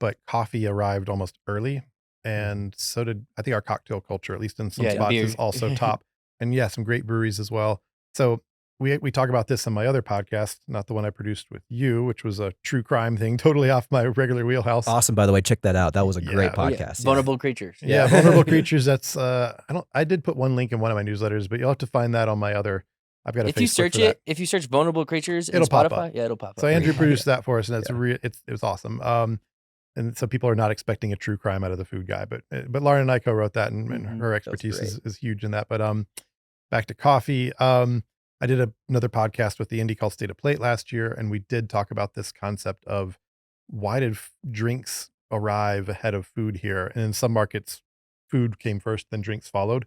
but coffee arrived almost early. And so did, I think our cocktail culture, at least in some Yeah, spots, beer. is also top. And yeah, some great breweries as well. So we talk about this on my other podcast, not the one I produced with you, which was a true crime thing, totally off my regular wheelhouse. Awesome, by the way. Check that out. That was a great Yeah. podcast. Vulnerable creatures. Yeah, vulnerable creatures. That's I did put one link in one of my newsletters, but you'll have to find that on my other. I've got a If Facebook you search for that. it, if you search vulnerable creatures in It'll pop Spotify, up. yeah, it'll pop up. So Andrew Great produced podcast. that for us, and it's Yeah. it was awesome. And so people are not expecting a true crime out of the food guy, but Lauren and I co-wrote that, and Mhm. her That's expertise great. is huge in that. But back to coffee. I did another podcast with the indie called State of Plate last year, and we did talk about this concept of why did drinks arrive ahead of food here, and in some markets, food came first, then drinks followed.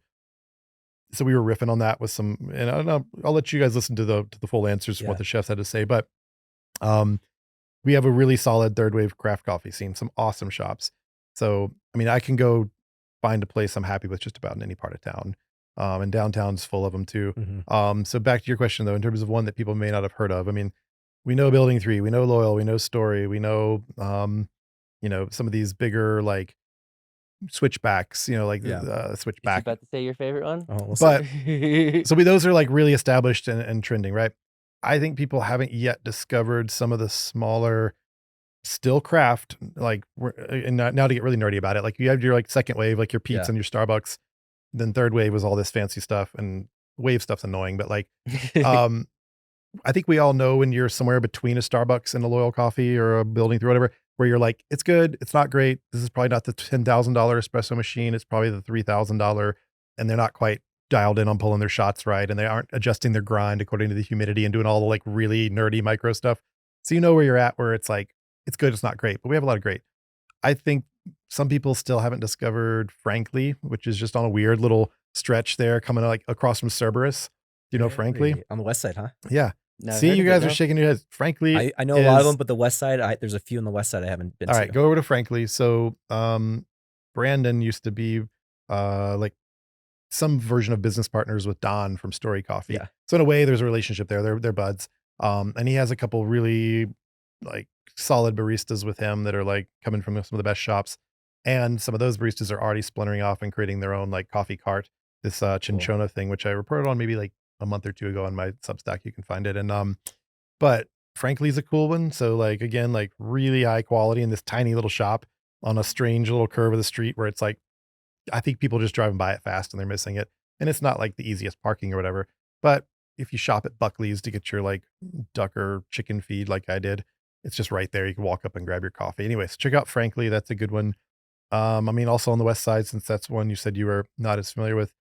So we were riffing on that with some, and I'll let you guys listen to the full answers from Yeah. what the chefs had to say, but we have a really solid third wave craft coffee scene, some awesome shops. So, I mean, I can go find a place I'm happy with just about in any part of town. And downtown's full of them too. Mhm. So back to your question though, in terms of one that people may not have heard of, I mean, we know Building 3, we know Loyal, we know Story, we know, some of these bigger like switchbacks, like Yeah. the You switchback. about to say your favorite one? Oh, we'll But see. so those are like really established and trending, right? I think people haven't yet discovered some of the smaller, still craft, like and now to get really nerdy about it, like you have your like second wave, like your Pete's Yeah. and your Starbucks. Then third wave was all this fancy stuff, and wave stuff's annoying, but like, I think we all know when you're somewhere between a Starbucks and a Loyal Coffee or a Building 3, whatever, where you're like, it's good, it's not great. This is probably not the $10,000 espresso machine. It's probably the $3,000, and they're not quite dialed in on pulling their shots right, and they aren't adjusting their grind according to the humidity and doing all the like really nerdy micro stuff. So you know where you're at, where it's like, it's good, it's not great, but we have a lot of great. I think some people still haven't discovered Frankly, which is just on a weird little stretch there coming like across from Cerberus. Do you know Frankly? Really? On the west side, huh? Yeah. Never See, heard you of it, guys are no. shaking your heads. Frankly, I know a lot of is- them, but the west side, there's a few on the west side I haven't been all to. right, go over to Frankly. So, Brandon used to be like some version of business partners with Don from Story Coffee. Yeah. So in a way, there's a relationship there. They're buds. And he has a couple really like solid baristas with him that are like coming from some of the best shops. And some of those baristas are already splintering off and creating their own like coffee cart, this Cinchona thing, which I reported on maybe like a month or two ago on my Substack. You can find it. And but Frankly's a cool one. So like again, like really high quality in this tiny little shop on a strange little curve of the street where it's like, I think people just driving by it fast and they're missing it. And it's not like the easiest parking or whatever. But if you shop at Buckley's to get your like duck or chicken feed like I did, it's just right there. You can walk up and grab your coffee. Anyways, check out Frankly. That's a good one. I mean, also on the west side, since that's one you said you were not as familiar with,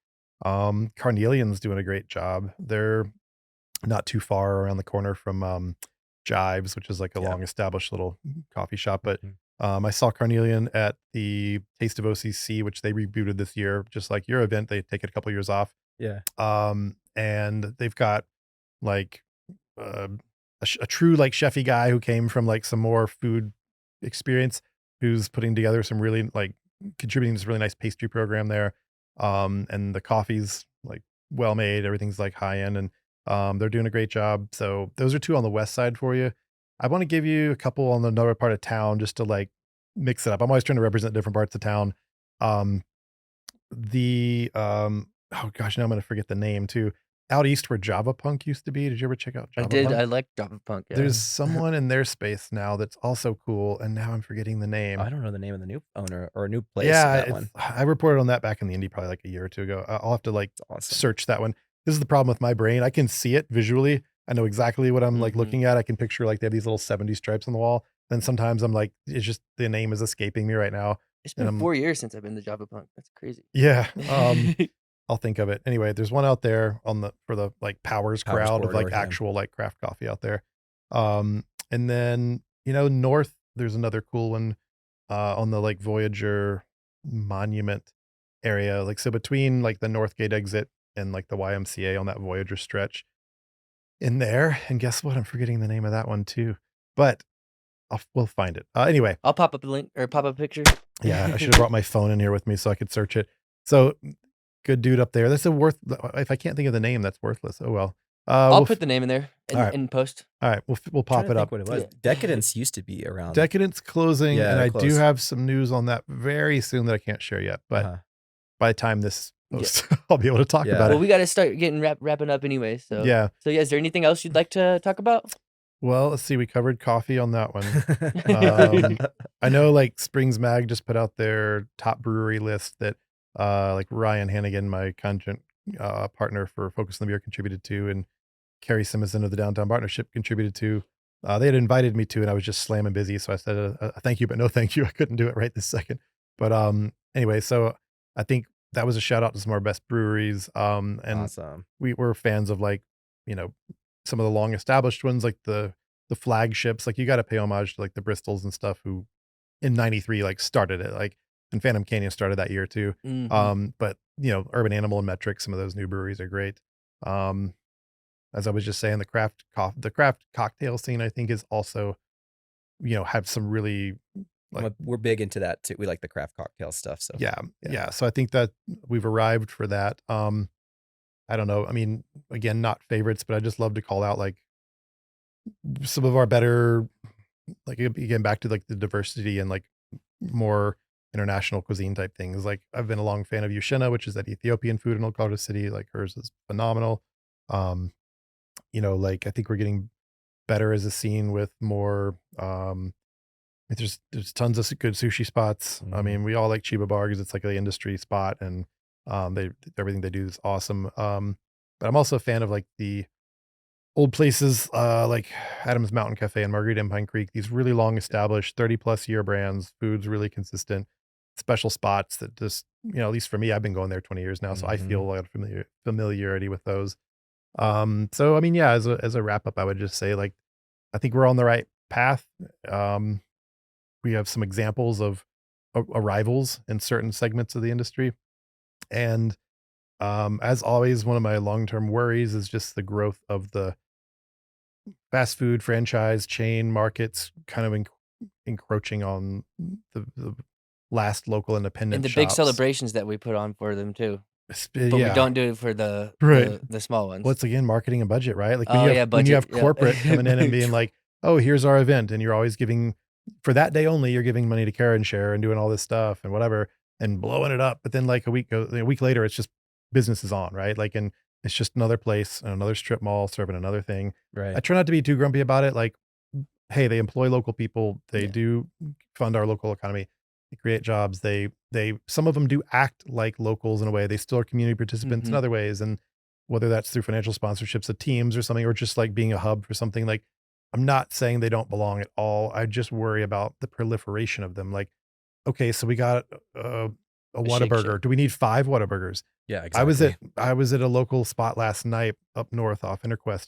Carnelian's doing a great job. They're not too far around the corner from Jives, which is like a Yeah. long established little coffee shop. But Mhm. I saw Carnelian at the Taste of OCC, which they rebooted this year, just like your event. They take it a couple years off. Yeah. And they've got like a true like chefy guy who came from like some more food experience, who's putting together some really like contributing to this really nice pastry program there. And the coffee's like well made, everything's like high end, and they're doing a great job. So those are two on the west side for you. I want to give you a couple on another part of town just to like mix it up. I'm always trying to represent different parts of town. Oh gosh, now I'm gonna forget the name too. Out east where Java Punk used to be. Did you ever check out I Java did. Punk? I like Java Punk. Yeah. There's someone in their space now that's also cool, and now I'm forgetting the name. I don't know the name of the new owner or a new place. Yeah, that one. I reported on that back in the indie probably like a year or two ago. I'll have to like It's awesome. search that one. This is the problem with my brain. I can see it visually. I know exactly what I'm like Mhm. looking at. I can picture like they have these little 70 stripes on the wall. Then sometimes I'm like, it's just the name is escaping me right now. It's been and I'm- 4 years since I've been to Java Punk. That's crazy. Yeah. I'll think of it. Anyway, there's one out there for the like Powers Powers crowd of like corridor, yeah. actual like craft coffee out there. And then, north, there's another cool one on the like Voyager Monument area. Like, so between like the Northgate exit and like the YMCA on that Voyager stretch in there. And guess what? I'm forgetting the name of that one too, but we'll find it. Anyway. I'll pop up a link or pop up a picture. Yeah, I should have brought my phone in here with me so I could search it. So good dude up there. That's if I can't think of the name, that's worthless. Oh well. I'll put the name in there all right. in post. All right, we'll Trying pop to it think up. What it was. Yeah. Decadence used to be around. Decadence closing, Yeah, and they're I do close. have some news on that very soon that I can't share yet. But Uh-huh. by the time this I'll be able to talk Yeah. about Well, it. we got to start getting wrapping up anyway. So Yeah. So yeah, is there anything else you'd like to talk about? Well, let's see. We covered coffee on that one. I know like Springs Mag just put out their top brewery list that like Ryan Hannigan, my content partner for Focus on the Beer, contributed to, and Carrie Simonson of the Downtown Partnership contributed to. They had invited me to, and I was just slamming busy. So I said, a thank you, but no thank you. I couldn't do it right this second. But anyway, so I think that was a shout out to some of our best breweries. And Awesome. we were fans of like, some of the long established ones, like the flagships. Like you got to pay homage to like the Bristols and stuff who in 93 like started it, like, and Phantom Canyon started that year too. Mhm. But Urban Animal and Metric, some of those new breweries are great. As I was just saying, the craft cocktail scene, I think, is also, have some really like, We're big into that too. We like the craft cocktail stuff. So yeah. So I think that we've arrived for that. I don't know. I mean, again, not favorites, but I just love to call out like some of our better, like again, back to like the diversity and like more international cuisine type things. Like I've been a long fan of Yushina, which is that Ethiopian food in Okada City. Like hers is phenomenal. Like I think we're getting better as a scene with more, there's tons of good sushi spots. I mean, we all like Chiba Bar because it's like the industry spot, and everything they do is awesome. But I'm also a fan of like the old places, like Adams Mountain Cafe and Margarita and Pine Creek. These really long established 30+ year brands, food's really consistent, special spots that just, at least for me, I've been going there 20 years now, so I feel a lot of familiarity with those. So I mean, yeah, as a wrap up, I would just say like I think we're on the right path. We have some examples of arrivals in certain segments of the industry. And as always, one of my long-term worries is just the growth of the fast food franchise chain markets kind of encroaching on the last local independent And the big shops. celebrations that we put on for them too. But Yeah. we don't do it for the Right. the small ones. Once again, marketing and budget, right? Like when Oh, you have, yeah, when you have budget, yeah. corporate coming in and being like, oh, here's our event. And you're always giving, for that day only, you're giving money to Care and Share and doing all this stuff and whatever and blowing it up. But then like a week later, it's just business is on, right? Like, and it's just another place, another strip mall serving another thing. right. I try not to be too grumpy about it. Like, hey, they employ local people. They Yeah. do fund our local economy. They create jobs. They some of them do act like locals in a way. They still are community participants in Mhm. other ways. And whether that's through financial sponsorships of teams or something, or just like being a hub for something, like I'm not saying they don't belong at all. I just worry about the proliferation of them. Like, okay, so we got a Shake Whataburger. Shack. Do we need 5 Whataburgers? Yeah, I exactly. was at a local spot last night up north off Interquest,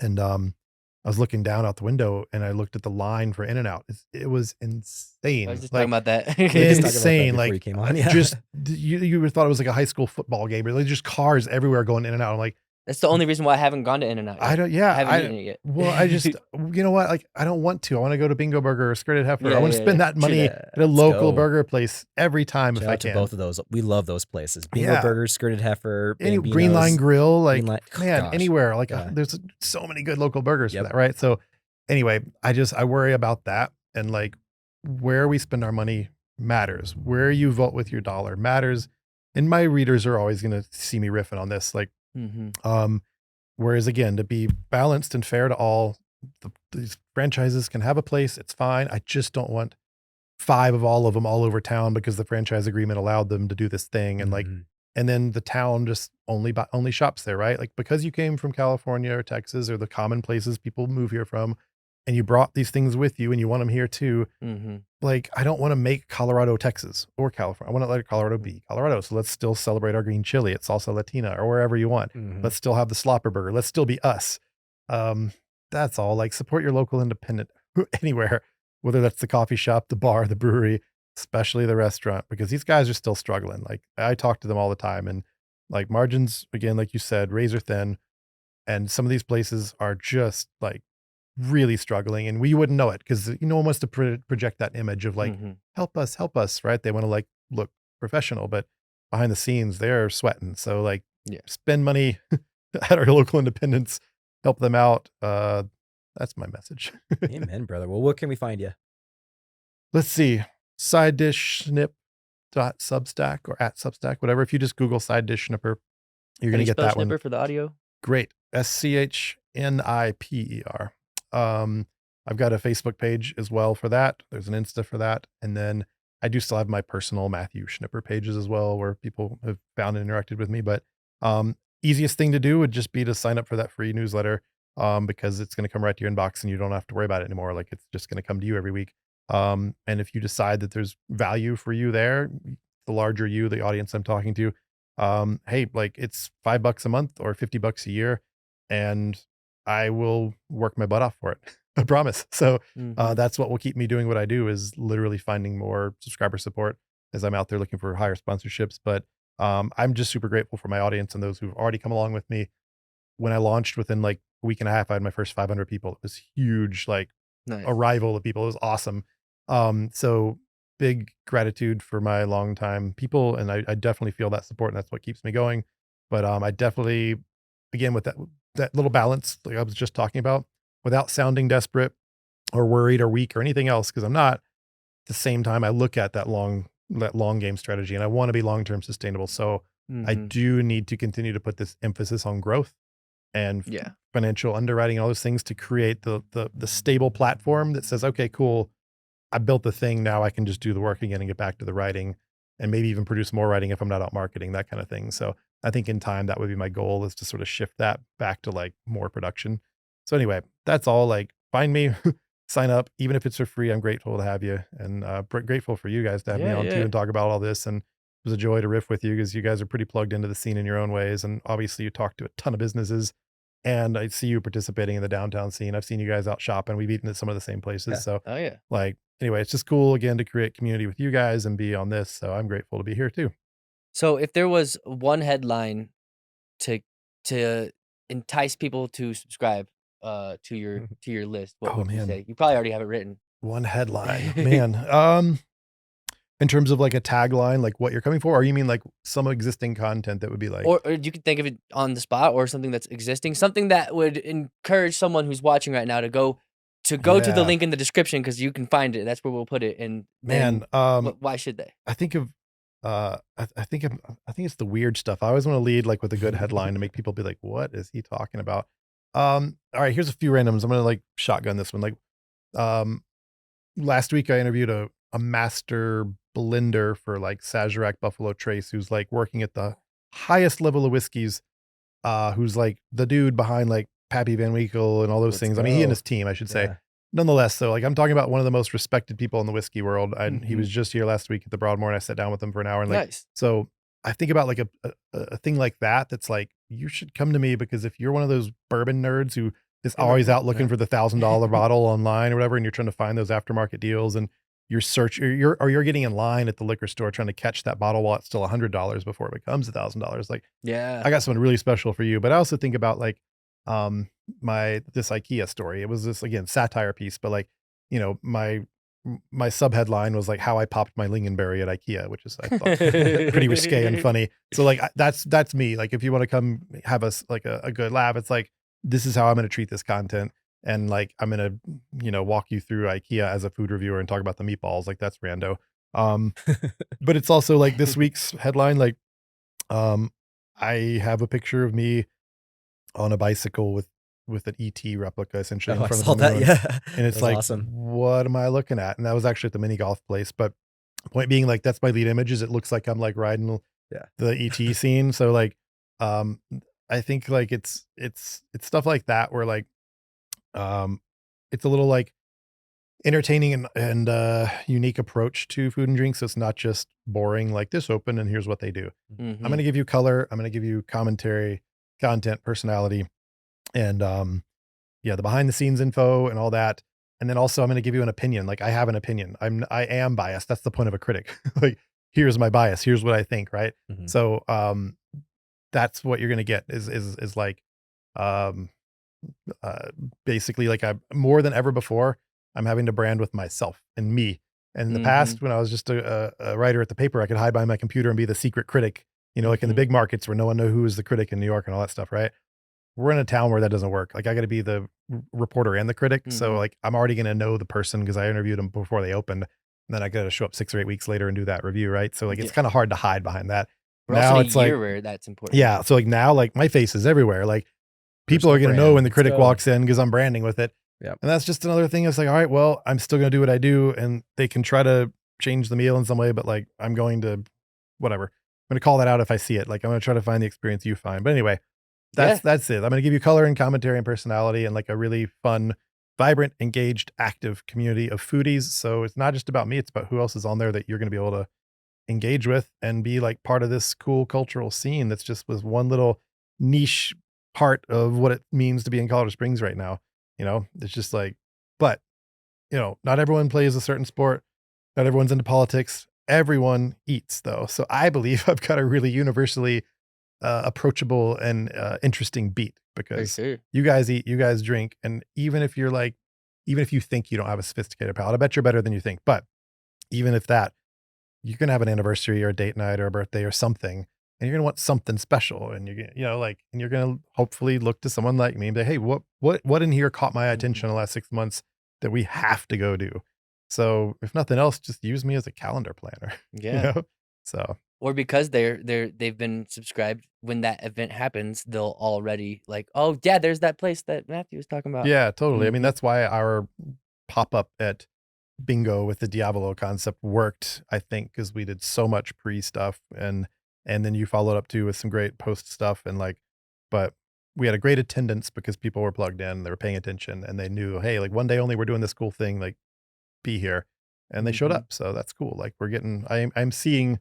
and I was looking down out the window and I looked at the line for In-N-Out. It was insane. I was just Like, talking about that. We were just talking about that insane. before Like you came on. Yeah. just you would thought it was like a high school football game. Like just cars everywhere going in and out. I'm like, That's the only reason why I haven't gone to In-N-Out. I don't. Yeah, I haven't eaten it yet. Well, I just, you know what? Like, I don't want to. I want to go to Bingo Burger or Skirted Heifer. Yeah, I want to yeah, spend yeah. that True money that. at a Let's local go. burger place every time Shout if I out to can. both of those. We love those places. Bingo Yeah. Burgers, Skirted Heifer, Any Bambino's. Green Line Grill, like Green Line- oh, man, gosh. anywhere. Like Yeah. there's so many good local burgers Yep. for that, right? So anyway, I worry about that, and like where we spend our money matters. Where you vote with your dollar matters. And my readers are always going to see me riffing on this. Like, Mhm. whereas again, to be balanced and fair to all, these franchises can have a place. It's fine. I just don't want 5 of all of them all over town because the franchise agreement allowed them to do this thing. And like, Mhm. and then the town just only shops there, right? Like because you came from California or Texas or the common places people move here from, and you brought these things with you and you want them here too. Mhm. Like, I don't want to make Colorado, Texas or California. I want to let Colorado be Colorado. So let's still celebrate our green chili at Salsa Latina or wherever you want. Mhm. Let's still have the Slopper Burger. Let's still be us. That's all. Like, support your local independent anywhere, whether that's the coffee shop, the bar, the brewery, especially the restaurant, because these guys are still struggling. Like, I talk to them all the time, and like margins, again, like you said, razor thin. And some of these places are just like really struggling, and we wouldn't know it because no one wants to project that image of like, Mhm. help us, right? They want to like look professional, but behind the scenes, they're sweating. So like, Yeah. spend money at our local independents, help them out. That's my message. Amen, brother. Well, where can we find you? Let's see. Side dish snip esteemed.substack or at Substack, whatever. If you just Google side dish Schnipper, you're going to get that one. Schnipper for the audio. Great. SCHNIPER. I've got a Facebook page as well for that. There's an Insta for that. And then I do still have my personal Matthew Schniper pages as well, where people have found and interacted with me. But easiest thing to do would just be to sign up for that free newsletter, because it's going to come right to your inbox and you don't have to worry about it anymore. Like, it's just going to come to you every week. And if you decide that there's value for you there, the larger you, the audience I'm talking to, hey, like, it's $5 a month or $50 a year, and I will work my butt off for it. I promise. So that's what will keep me doing what I do, is literally finding more subscriber support as I'm out there looking for higher sponsorships. But I'm just super grateful for my audience and those who've already come along with me. When I launched, within like a week and a half, I had my first 500 people. It was huge, like arrival of people. It was awesome. So big gratitude for my longtime people. And I definitely feel that support, and that's what keeps me going. But I definitely, again, with that little balance, like I was just talking about, without sounding desperate or worried or weak or anything else, because I'm not. At the same time, I look at that long game strategy, and I want to be long-term sustainable. So I do need to continue to put this emphasis on growth and financial underwriting and all those things to create the stable platform that says, okay, cool, I built the thing. Now I can just do the work again and get back to the writing, and maybe even produce more writing if I'm not out marketing, that kind of thing. So I think in time, that would be my goal, is to sort of shift that back to like more production. So anyway, that's all. Like, find me, sign up, even if it's for free. I'm grateful to have you, and grateful for you guys to have me on too and talk about all this. And it was a joy to riff with you, because you guys are pretty plugged into the scene in your own ways. And obviously you talk to a ton of businesses, and I see you participating in the downtown scene. I've seen you guys out shopping. We've eaten at some of the same places. So like, anyway, it's just cool again to create community with you guys and be on this. So I'm grateful to be here too. So if there was one headline to entice people to subscribe to your list, what would you say? You probably already have it written. One headline, man. In terms of like a tagline, like what you're coming for, or you mean like some existing content that would be like, or you could think of it on the spot, or something that's existing, something that would encourage someone who's watching right now to go to the link in the description, because you can find it. That's where we'll put it. And why should they? I think of I think it's the weird stuff. I always want to lead like with a good headline to make people be like, what is he talking about? All right, here's a few randoms. I'm gonna like shotgun this one. Like last week I interviewed a master blender for like Sazerac Buffalo Trace, who's like working at the highest level of whiskeys, who's like the dude behind like Pappy Van Winkle and all those things. I mean, he and his team, I should say. Nonetheless, so like I'm talking about one of the most respected people in the whiskey world. And he was just here last week at the Broadmoor, and I sat down with him for an hour. And like, so I think about like a thing like that. That's like, you should come to me, because if you're one of those bourbon nerds who is always out looking for the $1,000 bottle online or whatever, and you're trying to find those aftermarket deals, and you're getting in line at the liquor store trying to catch that bottle while it's still $100 before it becomes $1,000. Like, I got something really special for you. But I also think about like, this IKEA story. It was this, again, satire piece, but like, you know, my sub headline was like how I popped my lingonberry at IKEA, which is, I thought, pretty risque and funny. So like, that's me. Like, if you want to come have us like a good laugh, it's like, this is how I'm going to treat this content. And like, I'm going to, you know, walk you through IKEA as a food reviewer and talk about the meatballs. Like, that's rando. But it's also like this week's headline, like, I have a picture of me on a bicycle with an ET replica essentially in front of the moon. And it's like, awesome. What am I looking at? And that was actually at the mini golf place. But point being, like, that's my lead image, is it looks like I'm like riding the ET scene. So like, I think like it's stuff like that where like, it's a little like entertaining and unique approach to food and drink. So it's not just boring, like this open and here's what they do. I'm going to give you color. I'm going to give you commentary, content, personality, and the behind the scenes info and all that. And then also I'm going to give you an opinion. Like, I have an opinion. I am biased. That's the point of a critic. Like, here's my bias. Here's what I think. Right. So that's what you're going to get is like basically, like, I'm more than ever before, I'm having to brand with myself and me. And in the past, when I was just a writer at the paper, I could hide behind my computer and be the secret critic, you know, like in the big markets where no one knew who was the critic in New York and all that stuff. Right. We're in a town where that doesn't work. Like, I got to be the reporter and the critic. So like, I'm already going to know the person because I interviewed them before they opened. And then I got to show up 6 or 8 weeks later and do that review, right? So like it's Yeah. kind of hard to hide behind that. We're Now also in it's a like, year where that's important. yeah. So like now, like my face is everywhere. Like people are Personal going to know brand. when the critic Let's go. walks in because I'm branding with it. Yep. And that's just another thing. It's like, all right, well, I'm still going to do what I do, and they can try to change the meal in some way, but like I'm going to, whatever. I'm going to call that out if I see it. Like I'm going to try to find the experience you find. But anyway, that's it. I'm going to give you color and commentary and personality and like a really fun, vibrant, engaged, active community of foodies. So it's not just about me. It's about who else is on there that you're going to be able to engage with and be like part of this cool cultural scene that's just was one little niche part of what it means to be in Colorado Springs right now. You know, it's just like, but you know, not everyone plays a certain sport. Not everyone's into politics. Everyone eats though. So I believe I've got a really universally approachable and interesting beat For because sure. you guys eat, you guys drink. And even if you're like, even if you think you don't have a sophisticated palate, I bet you're better than you think. But even if that, you're going to have an anniversary or a date night or a birthday or something, and you're going to want something special. And you're going to, you know, like, and you're going to hopefully look to someone like me and be like, hey, what in here caught my attention in the last 6 months that we have to go do? So if nothing else, just use me as a calendar planner. Yeah. You know? So Or because they've been subscribed, when that event happens, they'll already like, oh yeah, there's that place that Matthew was talking about. yeah, totally. I mean, Mhm. that's why our pop-up at Bingo with the Diavolo concept worked, I think, because we did so much pre stuff and then you followed up too with some great post stuff and like, but we had a great attendance because people were plugged in, they were paying attention, and they knew, hey, like one day only we're doing this cool thing, like be here, and they showed Mhm. up. So that's cool. Like we're getting, I'm seeing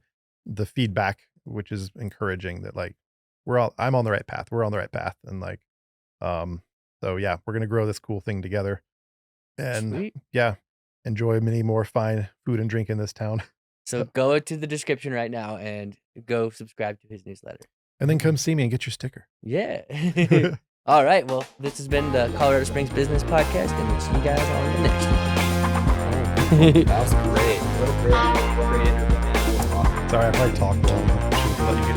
the feedback, which is encouraging that like I'm on the right path. We're on the right path, and like, so yeah, we're gonna grow this cool thing together, and Sweet. yeah, enjoy many more fine food and drink in this town. So go to the description right now and go subscribe to his newsletter. And then come see me and get your sticker. Yeah. All right. Well, this has been the Colorado Springs Business Podcast, and we'll see you guys on the next one. That was great. What a great interview, man. That was awesome. Sorry, I probably talked long. Should let you get